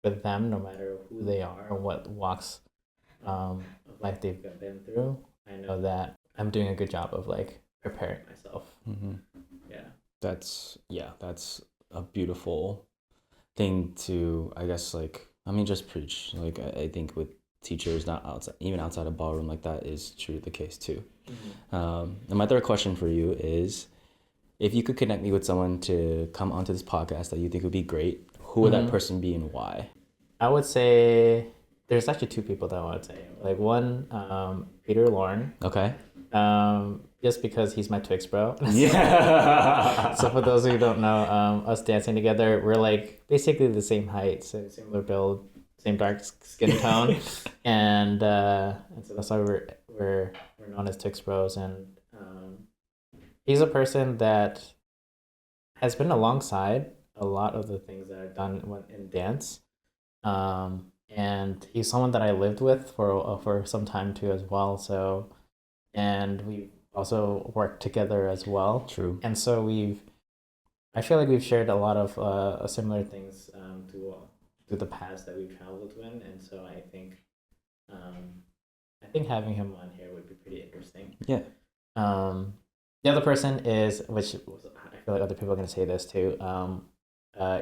with them, no matter who they are or what walks of life they've been through, I know that I'm doing a good job of like preparing myself. Mm-hmm. Yeah. That's a beautiful thing to, I guess, like, I mean, just preach. Like, I think with teachers, not outside, even outside of ballroom, like that is true the case too. And my third question for you is, if you could connect me with someone to come onto this podcast that you think would be great, who would that person be and why? I would say there's actually two people that I would say. Like one, Peter Lauren. Okay. Just because he's my Twix bro. Yeah. So for those who don't know, us dancing together, we're like basically the same height, so similar build, same dark skin tone, and so that's why we're known as Twix bros. And he's a person that has been alongside a lot of the things that I've done in dance. And he's someone that I lived with for some time too as well. So, and we also worked together as well. True. And so I feel like we've shared a lot of similar things to the past that we've traveled in, and so I think having him on here would be pretty interesting. Yeah. The other person is, which I feel like other people are gonna say this too.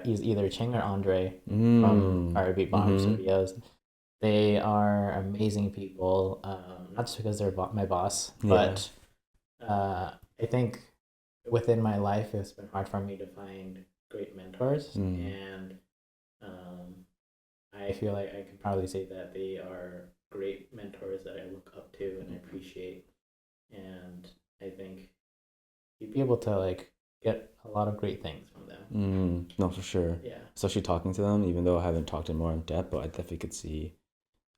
He's either Ching or Andre from Fire Ballroom Studios. They are amazing people, not just because they're my boss, but I think within my life it's been hard for me to find great mentors, and I feel like I can probably say that they are great mentors that I look up to and I appreciate, and I think you'd be able to like get a lot of great things from them. No, for sure. Yeah. Especially talking to them, even though I haven't talked to them more in depth, but I definitely could see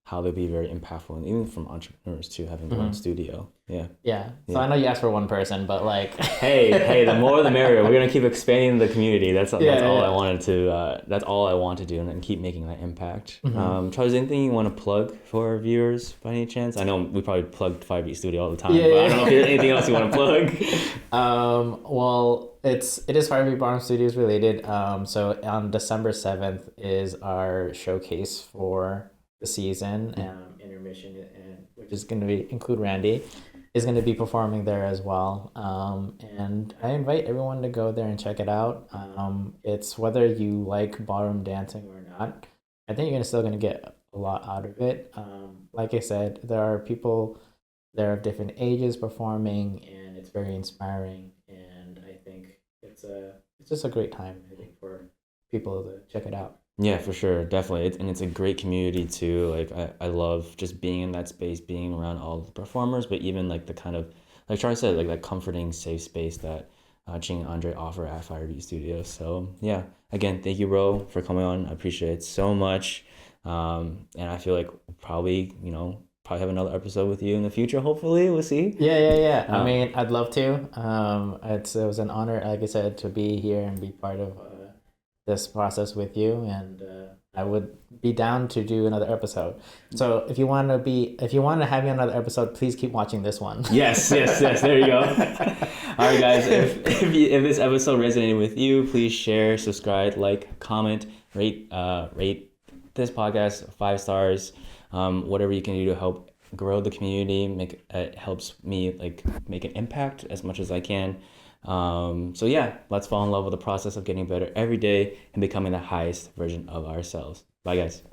how they'd be very impactful, and even from entrepreneurs too, having their own studio. Yeah. Yeah. So I know you asked for one person, but like, hey, the more the merrier. We're gonna keep expanding the community. That's all I wanted to. That's all I want to do, and then keep making that impact. Charles, anything you want to plug for our viewers by any chance? I know we probably plugged 5 Beat Studio all the time, but I don't know if there's anything else you want to plug. Well, it is Fire Beat Ballroom Studios related. So on December 7th is our showcase for the season, intermission, and which is going to include Randy is going to be performing there as well, and I invite everyone to go there and check it out. It's whether you like ballroom dancing or not, I think you're still going to get a lot out of it. Like I said, there are people there of different ages performing, and it's very inspiring, and I think it's just a great time, I think, for people to check it out. Yeah, for sure, definitely, and it's a great community too. Like I love just being in that space, being around all the performers, but even like the kind of, like Charlie said, like that comforting, safe space that Ching and Andre offer at Fire Beat Studios. So yeah, again, thank you, bro, for coming on. I appreciate it so much, and I feel like we'll probably have another episode with you in the future. Hopefully, we'll see. Yeah. I mean, I'd love to. It was an honor, like I said, to be here and be part of this process with you, and I would be down to do another episode. So if you want to have me on another episode, please keep watching this one. Yes. There you go. All right, guys. If this episode resonated with you, please share, subscribe, like, comment, rate this podcast 5 stars. Whatever you can do to help grow the community, it helps me like make an impact as much as I can. So yeah, let's fall in love with the process of getting better every day and becoming the highest version of ourselves. Bye, guys.